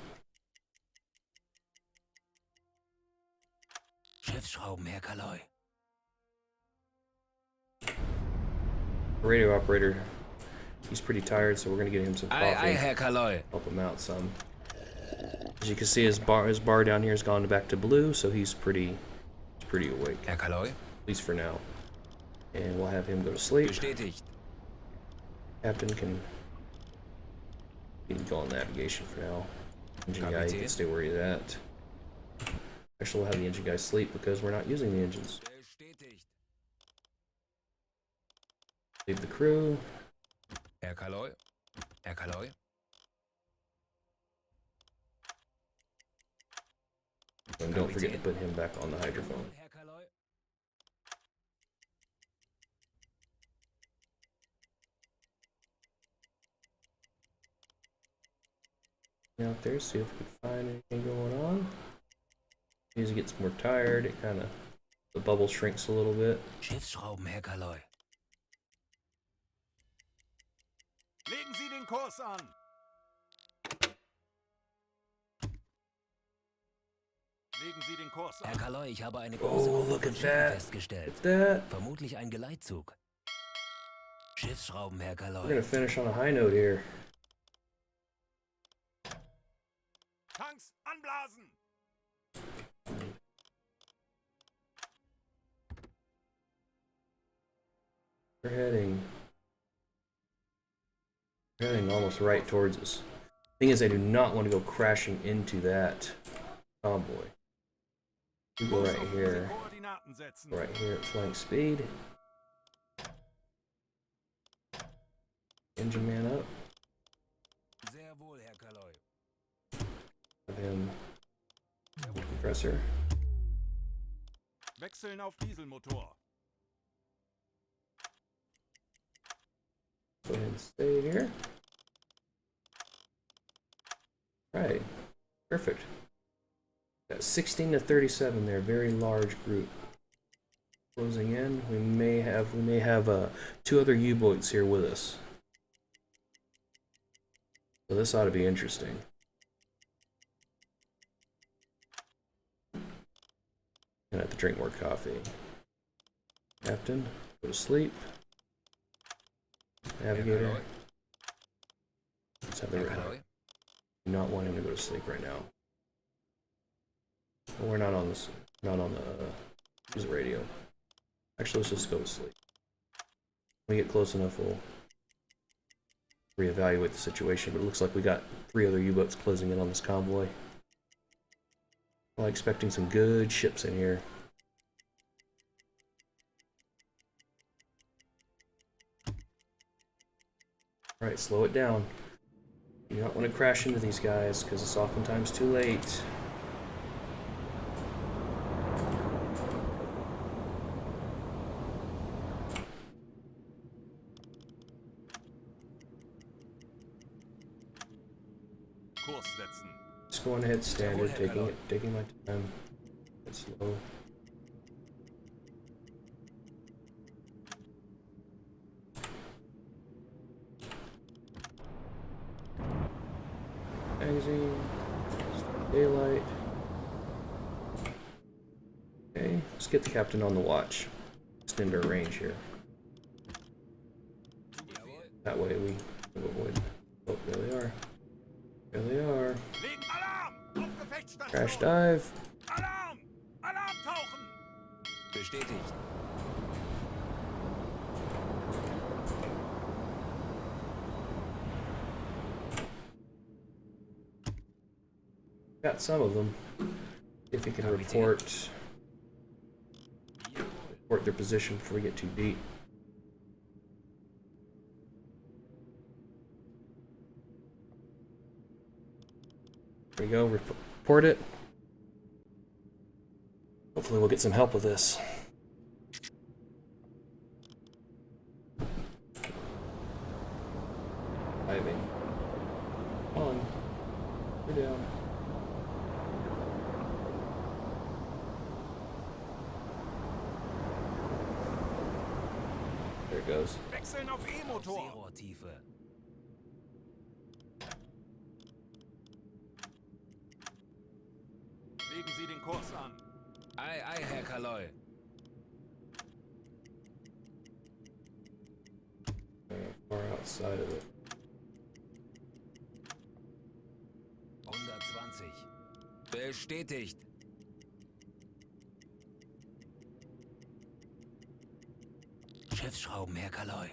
Speaker 3: Schiffsschrauben, Herr Kaloi.
Speaker 1: Radio operator, he's pretty tired, so we're gonna get him some coffee.
Speaker 3: Aye, Herr Kaloi.
Speaker 1: Help him out some. As you can see, his bar down here has gone back to blue, so he's pretty awake.
Speaker 3: Herr Kaloi.
Speaker 1: At least for now. And we'll have him go to sleep.
Speaker 3: Bestätigt.
Speaker 1: Captain can go on navigation for now. Engine guy can stay where he's at. Actually, we'll have the engine guy sleep because we're not using the engines.
Speaker 3: Bestätigt.
Speaker 1: Leave the crew.
Speaker 3: Herr Kaloy. Herr Kaloy.
Speaker 1: And don't forget to put him back on the hydrophone.
Speaker 3: Herr Kaloy.
Speaker 1: Out there, see if we can find anything going on. As he gets more tired, it kind of, the bubble shrinks a little bit.
Speaker 3: Schiffsschrauben, Herr Kaloy.
Speaker 2: Legen Sie den Kurs an. Legen Sie den Kurs
Speaker 3: Herr
Speaker 2: an.
Speaker 3: Kaloy, ich habe eine große Gruppe
Speaker 1: look
Speaker 3: von
Speaker 1: at
Speaker 3: Schiffen
Speaker 1: that.
Speaker 3: festgestellt.
Speaker 1: That.
Speaker 3: Vermutlich ein Geleitzug. Schiffsschrauben, Herr
Speaker 1: We're
Speaker 3: Kaloy.
Speaker 1: gonna finish on a high note here.
Speaker 2: Tanks anblasen.
Speaker 1: We're heading almost right towards us. Thing is, I do not want to go crashing into that convoy. We go
Speaker 2: Kurs
Speaker 1: right
Speaker 2: auf diese
Speaker 1: here,
Speaker 2: Koordinaten setzen.
Speaker 1: right here at flank speed. Engine man up.
Speaker 3: Sehr wohl, Herr Kaloy.
Speaker 1: Have him compressor.
Speaker 2: Wechseln auf Dieselmotor.
Speaker 1: Go ahead and stay here. Right, perfect. Got 16 to 37 there, very large group. Closing in, we may have 2 other U-boats here with us. So this ought to be interesting. Gonna have to drink more coffee. Captain, go to sleep. Navigator. Let's have the
Speaker 3: Herr Kaloy.
Speaker 1: do not want him to go to sleep right now. Well, we're not on this, not on the his radio. Actually, let's just go to sleep. When we get close enough, we'll reevaluate the situation. But it looks like we got 3 other U-boats closing in on this convoy. Well, expecting some good ships in here. All right, slow it down. You don't want to crash into these guys because it's oftentimes too late.
Speaker 2: Kurs setzen.
Speaker 1: Just going ahead standard, taking my time. It's slow. Magazine, daylight. Okay, let's get the captain on the watch. Extend our range here. That way we avoid. Oh, there they are. There they are.
Speaker 2: Legen Alarm! Auf Gefechtsstation!
Speaker 1: Crash dive.
Speaker 2: Alarm! Alarm tauchen!
Speaker 3: Bestätigt.
Speaker 1: Got some of them. If you can report their position before we get too deep. There we go, report it. Hopefully we'll get some help with this. Diving. On. We're down. There it goes.
Speaker 2: Wechseln auf E-Motor!
Speaker 3: Seerohrtiefe.
Speaker 2: Legen Sie den Kurs an.
Speaker 3: Ei, ei, Herr Kaloy.
Speaker 1: Far outside of it.
Speaker 3: 120. Bestätigt. Schiffsschrauben, Herr Kaloi.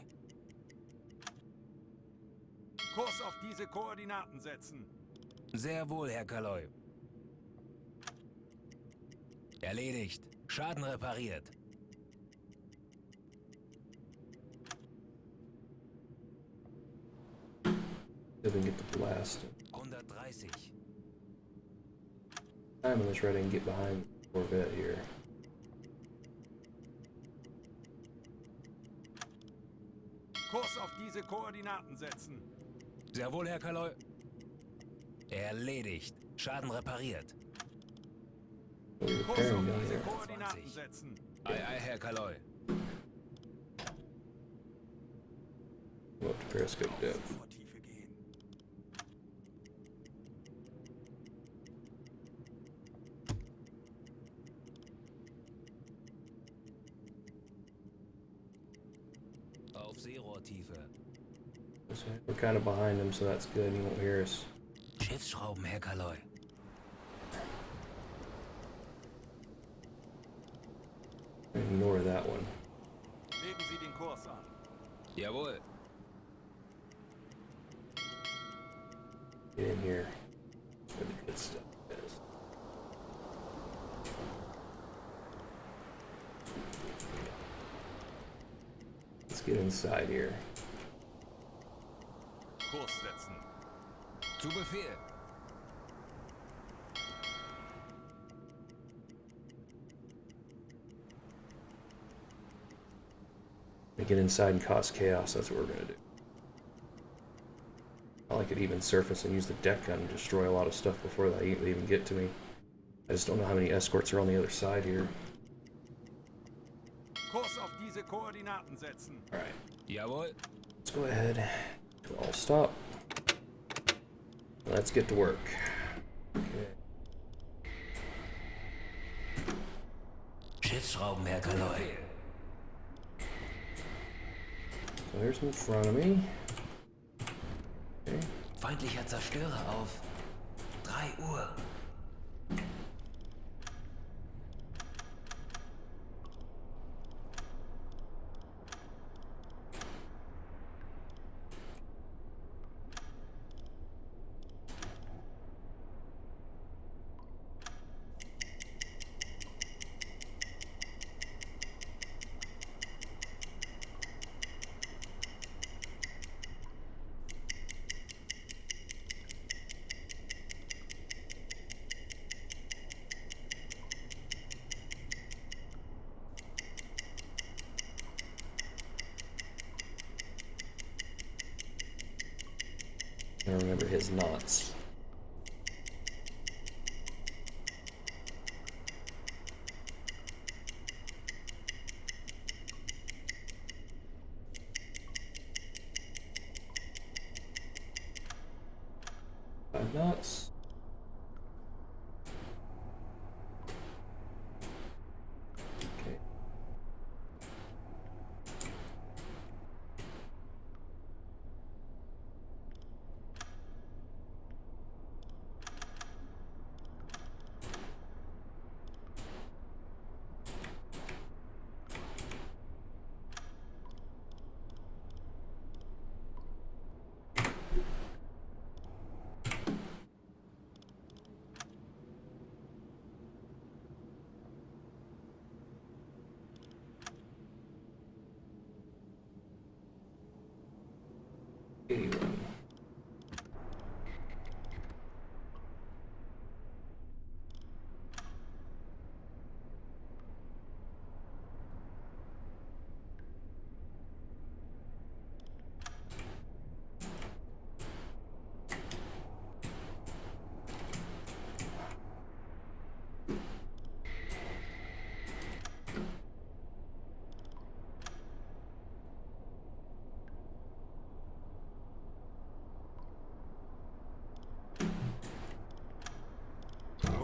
Speaker 2: Kurs auf diese Koordinaten setzen.
Speaker 3: Sehr wohl, Herr Kaloi. Erledigt. Schaden repariert.
Speaker 1: See if we can get the blast.
Speaker 3: 130.
Speaker 1: I'm gonna try to get behind the Corvette here.
Speaker 2: Kurs auf diese Koordinaten setzen.
Speaker 3: Sehr wohl, Herr Kaloi. Erledigt. Schaden repariert.
Speaker 1: We're
Speaker 2: Kurs auf
Speaker 1: repairing down
Speaker 2: diese
Speaker 1: here.
Speaker 2: Koordinaten setzen.
Speaker 3: Ei, ei, Herr Kaloi.
Speaker 1: Go up to periscope depth.
Speaker 2: Vor Tiefe gehen.
Speaker 3: Auf Seerohrtiefe.
Speaker 1: We're kind of behind him, so that's good. He won't hear us.
Speaker 3: Schiffsschrauben, Herr Kaloi.
Speaker 1: Ignore that one.
Speaker 2: Legen Sie den Kurs an.
Speaker 3: Jawohl.
Speaker 1: Get in here. Where the good stuff is. Let's get inside here.
Speaker 2: Kurs setzen.
Speaker 3: Zu Befehl.
Speaker 1: We get inside and cause chaos. That's what we're gonna do. I could even surface and use the deck gun and destroy a lot of stuff before they even get to me. I just don't know how many escorts are on the other side here.
Speaker 2: Kurs auf diese Koordinaten setzen.
Speaker 1: All right,
Speaker 3: Jawohl.
Speaker 1: let's go ahead. All stop. Let's get to work. Okay.
Speaker 3: Schiffsschrauben, Herr Kaloi.
Speaker 1: So here's in front of me. Okay.
Speaker 3: Feindlicher Zerstörer auf 3 Uhr.
Speaker 1: I remember his knots. Five knots. Okay. One.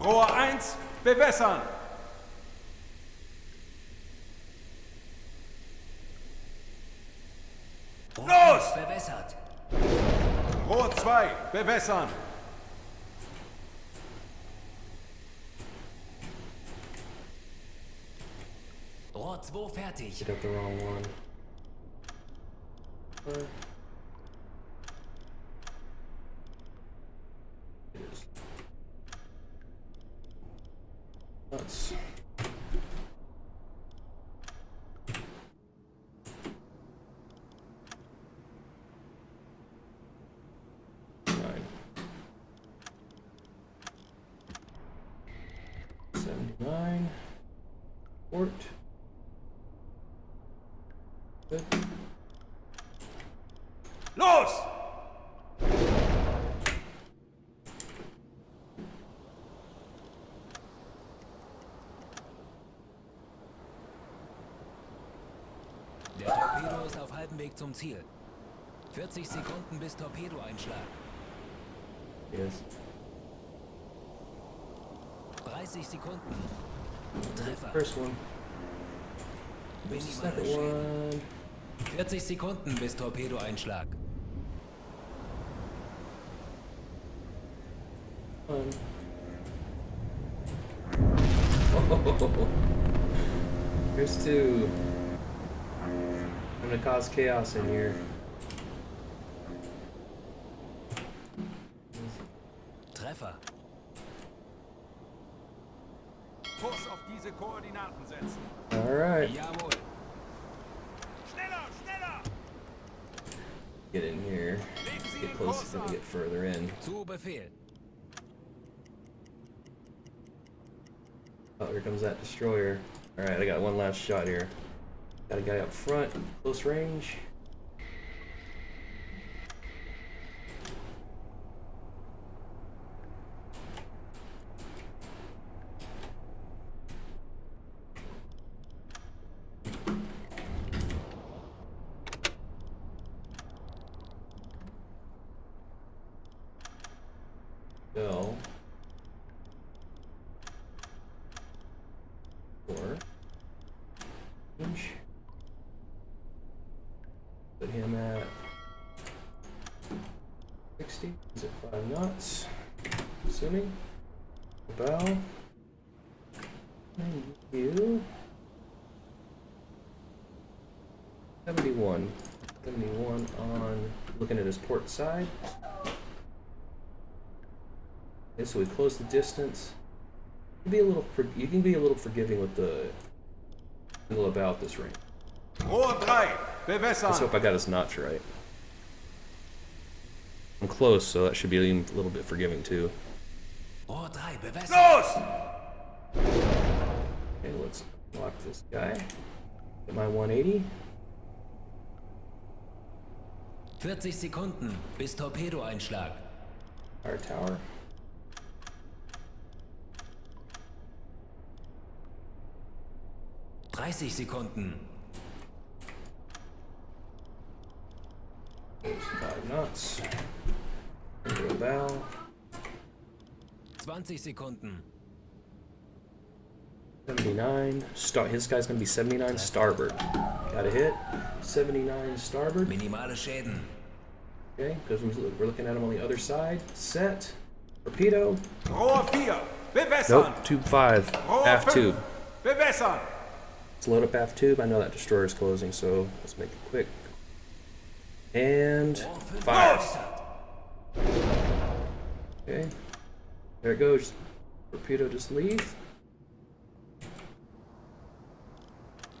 Speaker 2: Rohr 1, bewässern. Los!
Speaker 3: Bewässert.
Speaker 2: Rohr 2, bewässern.
Speaker 3: Rohr 2 fertig.
Speaker 1: Hit up the wrong one. Nuts. Nine. 79. Port. Good.
Speaker 2: Los!
Speaker 3: Der Torpedo ist auf halbem Weg zum Ziel. 40 Sekunden bis Torpedoeinschlag.
Speaker 1: Yes.
Speaker 3: 30 Sekunden. Treffer.
Speaker 1: First one.
Speaker 3: Minimale
Speaker 1: Second
Speaker 3: Schäden.
Speaker 1: one.
Speaker 3: 40 Sekunden bis Torpedoeinschlag.
Speaker 1: One. Oh, here's two. I'm gonna cause chaos in here.
Speaker 2: Treffer. Kurs auf diese Koordinaten setzen.
Speaker 1: All right.
Speaker 3: Jawohl.
Speaker 2: Schneller, schneller!
Speaker 1: Get in here. Get close so we get further in.
Speaker 3: Zu Befehl.
Speaker 1: Oh, here comes that destroyer. All right, I got one last shot here. Got a guy up front, close range. Go. 4. Inch. Put him at 60. Is it 5 knots? Assuming. Bow. And you. 71. 71 on looking at his port side. Okay, so we close the distance. You can be a little forgiving with the angle about this ring.
Speaker 2: Rohr 3,
Speaker 1: Let's
Speaker 2: bewässern!
Speaker 1: hope I got his notch right. I'm close, so that should be a little bit forgiving too.
Speaker 3: Rohr 3, bewässern.
Speaker 2: Los!
Speaker 1: Okay, let's lock this guy. Get my 180.
Speaker 3: 40 Sekunden bis Torpedoeinschlag.
Speaker 1: Fire tower.
Speaker 3: Dreißig Sekunden.
Speaker 1: 5 knots. Into a bow.
Speaker 3: 20 Sekunden.
Speaker 1: 79. His guy's gonna be 79 starboard. Got a hit. 79 starboard.
Speaker 3: Minimale Schäden.
Speaker 1: Okay, because we're looking at him on the other side. Set. Torpedo.
Speaker 2: Rohr 4, bewässern!
Speaker 1: Nope. Tube 5.
Speaker 2: Rohr
Speaker 1: Aft
Speaker 2: 5,
Speaker 1: tube.
Speaker 2: bewässern!
Speaker 1: Let's load up aft tube. I know that destroyer's closing, so let's make it quick. And fire. Okay. There it goes. Torpedo just leave.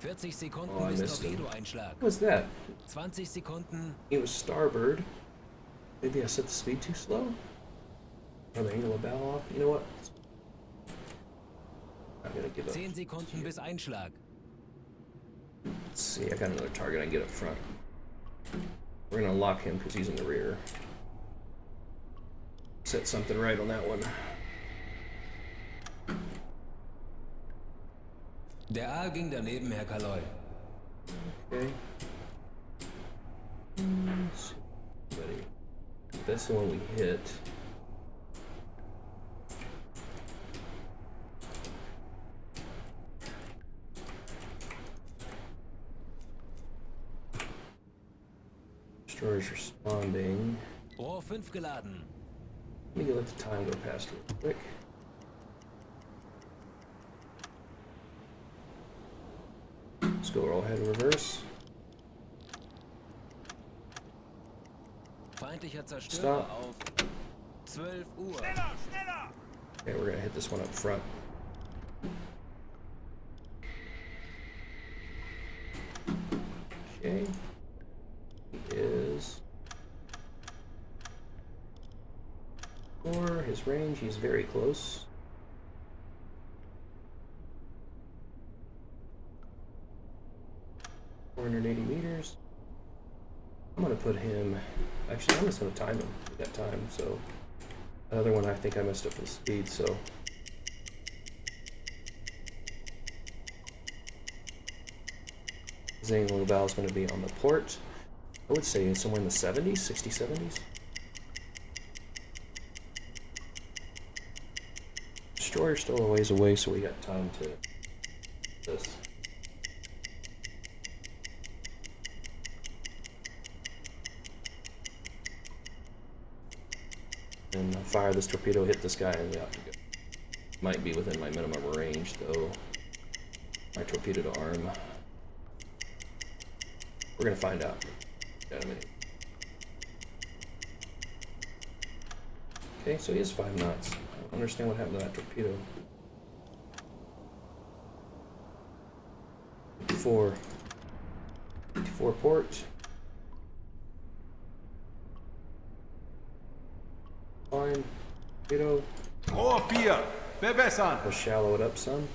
Speaker 3: 40 Sekunden
Speaker 1: Oh, I
Speaker 3: bis
Speaker 1: missed him.
Speaker 3: Torpedoeinschlag.
Speaker 1: What was that?
Speaker 3: 20 Sekunden.
Speaker 1: He was starboard. Maybe I set the speed too slow? Or the angle of bow off? You know what? I'm gonna give up.
Speaker 3: 10 Sekunden bis Einschlag.
Speaker 1: Let's see, I got another target I can get up front. We're gonna lock him because he's in the rear. Set something right on that one.
Speaker 3: Der Aal ging daneben, Herr Kaloy.
Speaker 1: Okay. Let's see. Buddy. That's the one we hit. Destroyer's responding.
Speaker 3: Rohr 5 geladen.
Speaker 1: Let me let the time go past real quick. Let's go roll ahead in reverse.
Speaker 3: Feindlicher Zerstörer
Speaker 1: Stop.
Speaker 3: auf 12 Uhr.
Speaker 2: Schneller, schneller!
Speaker 1: Okay, we're gonna hit this one up front. Okay. He is. For his range, he's very close. $480 meters. I'm gonna put him. Actually, I'm just gonna time him at that time. So, the other one I think I messed up with speed. So, his angle of bow is going to be on the port. I would say it's somewhere in the 70s, 60s, 70s. Destroyer's still a ways away, so we got time to this. And fire this torpedo, hit this guy, and we have to go. Might be within my minimum range, though. My torpedo to arm. We're gonna find out. Got a minute. Okay, so he is 5 knots. I don't understand what happened to that torpedo. 54 port. Fine. Torpedo.
Speaker 2: Rohr 4, bewässern!
Speaker 1: We'll shallow it up some,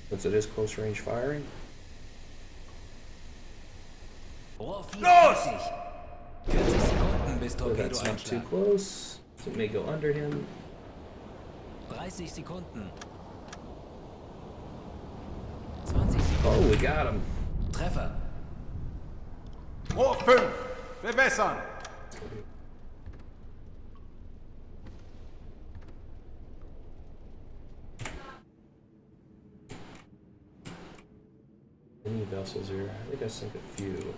Speaker 1: since it is close range firing.
Speaker 3: Rohr 4
Speaker 2: Los!
Speaker 3: fertig. 40 Sekunden bis
Speaker 1: So that's not too
Speaker 3: Torpedoeinschlag.
Speaker 1: close. So it may go under him.
Speaker 3: 30 Sekunden. 20 Sekunden.
Speaker 1: Oh, we got him.
Speaker 3: Treffer.
Speaker 2: Rohr 5, bewässern!
Speaker 1: Any vessels here? I think I sunk a few.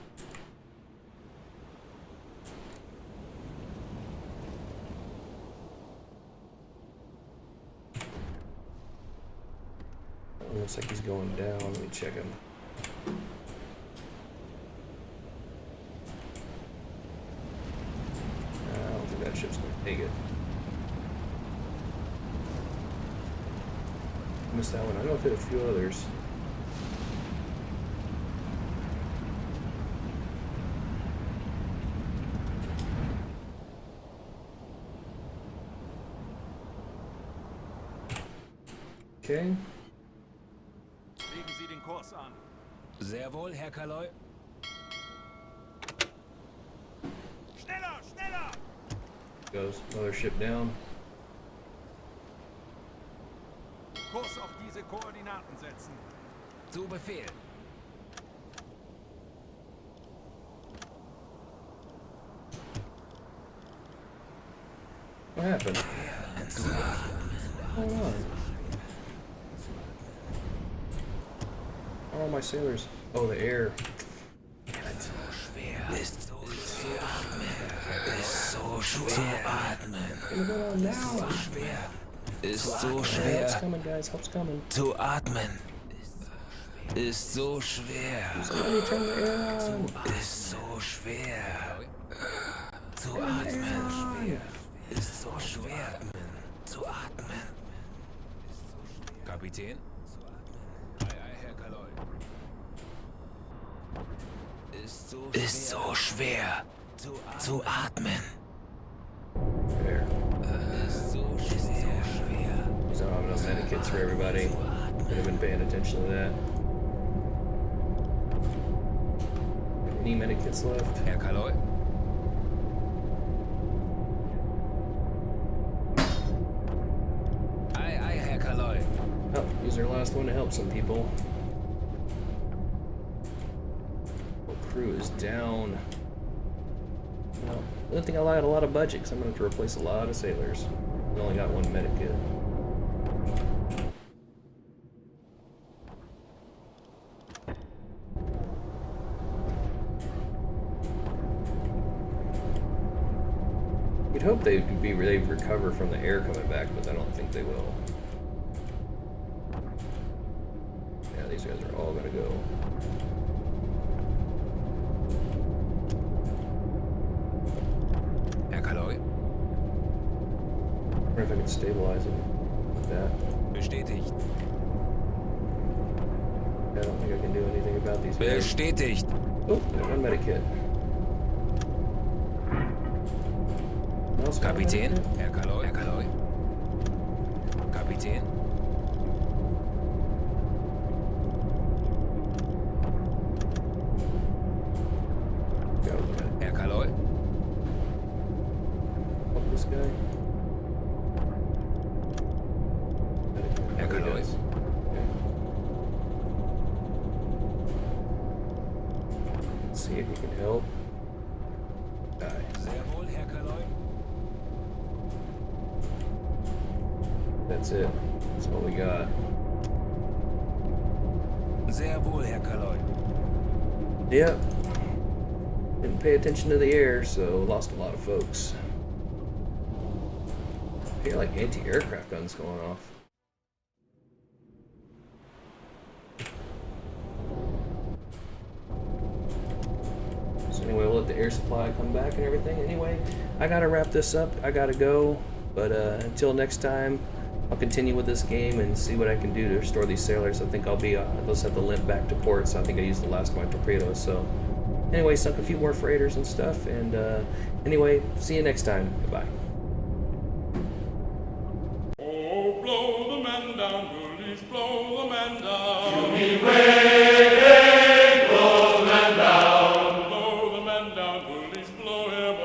Speaker 1: Oh, looks like he's going down. Let me check him. I don't think that ship's going to take it. Missed that one. I know I've hit a few others. Okay.
Speaker 2: Legen Sie den Kurs an.
Speaker 3: Sehr wohl, Herr Kaloy.
Speaker 2: Schneller, schneller!
Speaker 1: Goes another ship down.
Speaker 2: Kurs auf diese Koordinaten setzen.
Speaker 3: Zu Befehl.
Speaker 1: What happened? What's going on? All my sailors. Oh, the air. Damn it.
Speaker 3: Ist so schwer.
Speaker 1: What's going on now?
Speaker 3: Ist so
Speaker 1: Help's
Speaker 3: schwer
Speaker 1: coming, guys. Help's coming.
Speaker 3: zu atmen. Ist so schwer.
Speaker 1: Somebody turn the air on.
Speaker 3: Ist so schwer zu atmen. Ist so schwer zu atmen. Kapitän? Ei, Herr Kaloy. Ist so schwer zu atmen.
Speaker 1: Fair.
Speaker 3: Ist so schwer.
Speaker 1: These don't have enough medikits for everybody. Could have been paying attention to that. Any medikits left?
Speaker 3: Herr Kaloy? Ei, Herr Kaloy.
Speaker 1: Oh, use our last one to help some people. Whole crew is down. Well, I don't think I got a lot of budget because I'm going to have to replace a lot of sailors. I only got one medikit. We'd hope they'd recover from the air coming back, but I don't think they will. Yeah, these guys are all gonna go. wonder if I can stabilize it like that.
Speaker 3: Bestätigt.
Speaker 1: I don't think I can do anything about these guys.
Speaker 3: Bestätigt.
Speaker 1: Oh, got one medikit. Anyone else got a
Speaker 3: Kapitän.
Speaker 1: medikit?
Speaker 3: Herr Kaloy. Herr Kaloy. Kapitän.
Speaker 1: Got a medikit.
Speaker 3: Herr Kaloy.
Speaker 1: Help this guy.
Speaker 3: Herr
Speaker 1: Oh, he
Speaker 3: Kaloy.
Speaker 1: does. Okay. Let's see if he can help. Die.
Speaker 3: Sehr wohl, Herr Kaloy.
Speaker 1: That's it. That's all we got.
Speaker 3: Sehr wohl, Herr Kaloy.
Speaker 1: Yep. Didn't pay attention to the air, so lost a lot of folks. I hear like anti-aircraft guns going off. So anyway, we'll let the air supply come back and everything. Anyway, I gotta wrap this up. I gotta go. But until next time, I'll continue with this game and see what I can do to restore these sailors. I think I'll just have to limp back to port, so I think I used the last of my torpedoes. So anyway, sunk a few more freighters and stuff. And anyway, see you next time. Goodbye.
Speaker 4: Oh, blow the man down, bullies, blow the man down. Blow the man down, bullies, blow him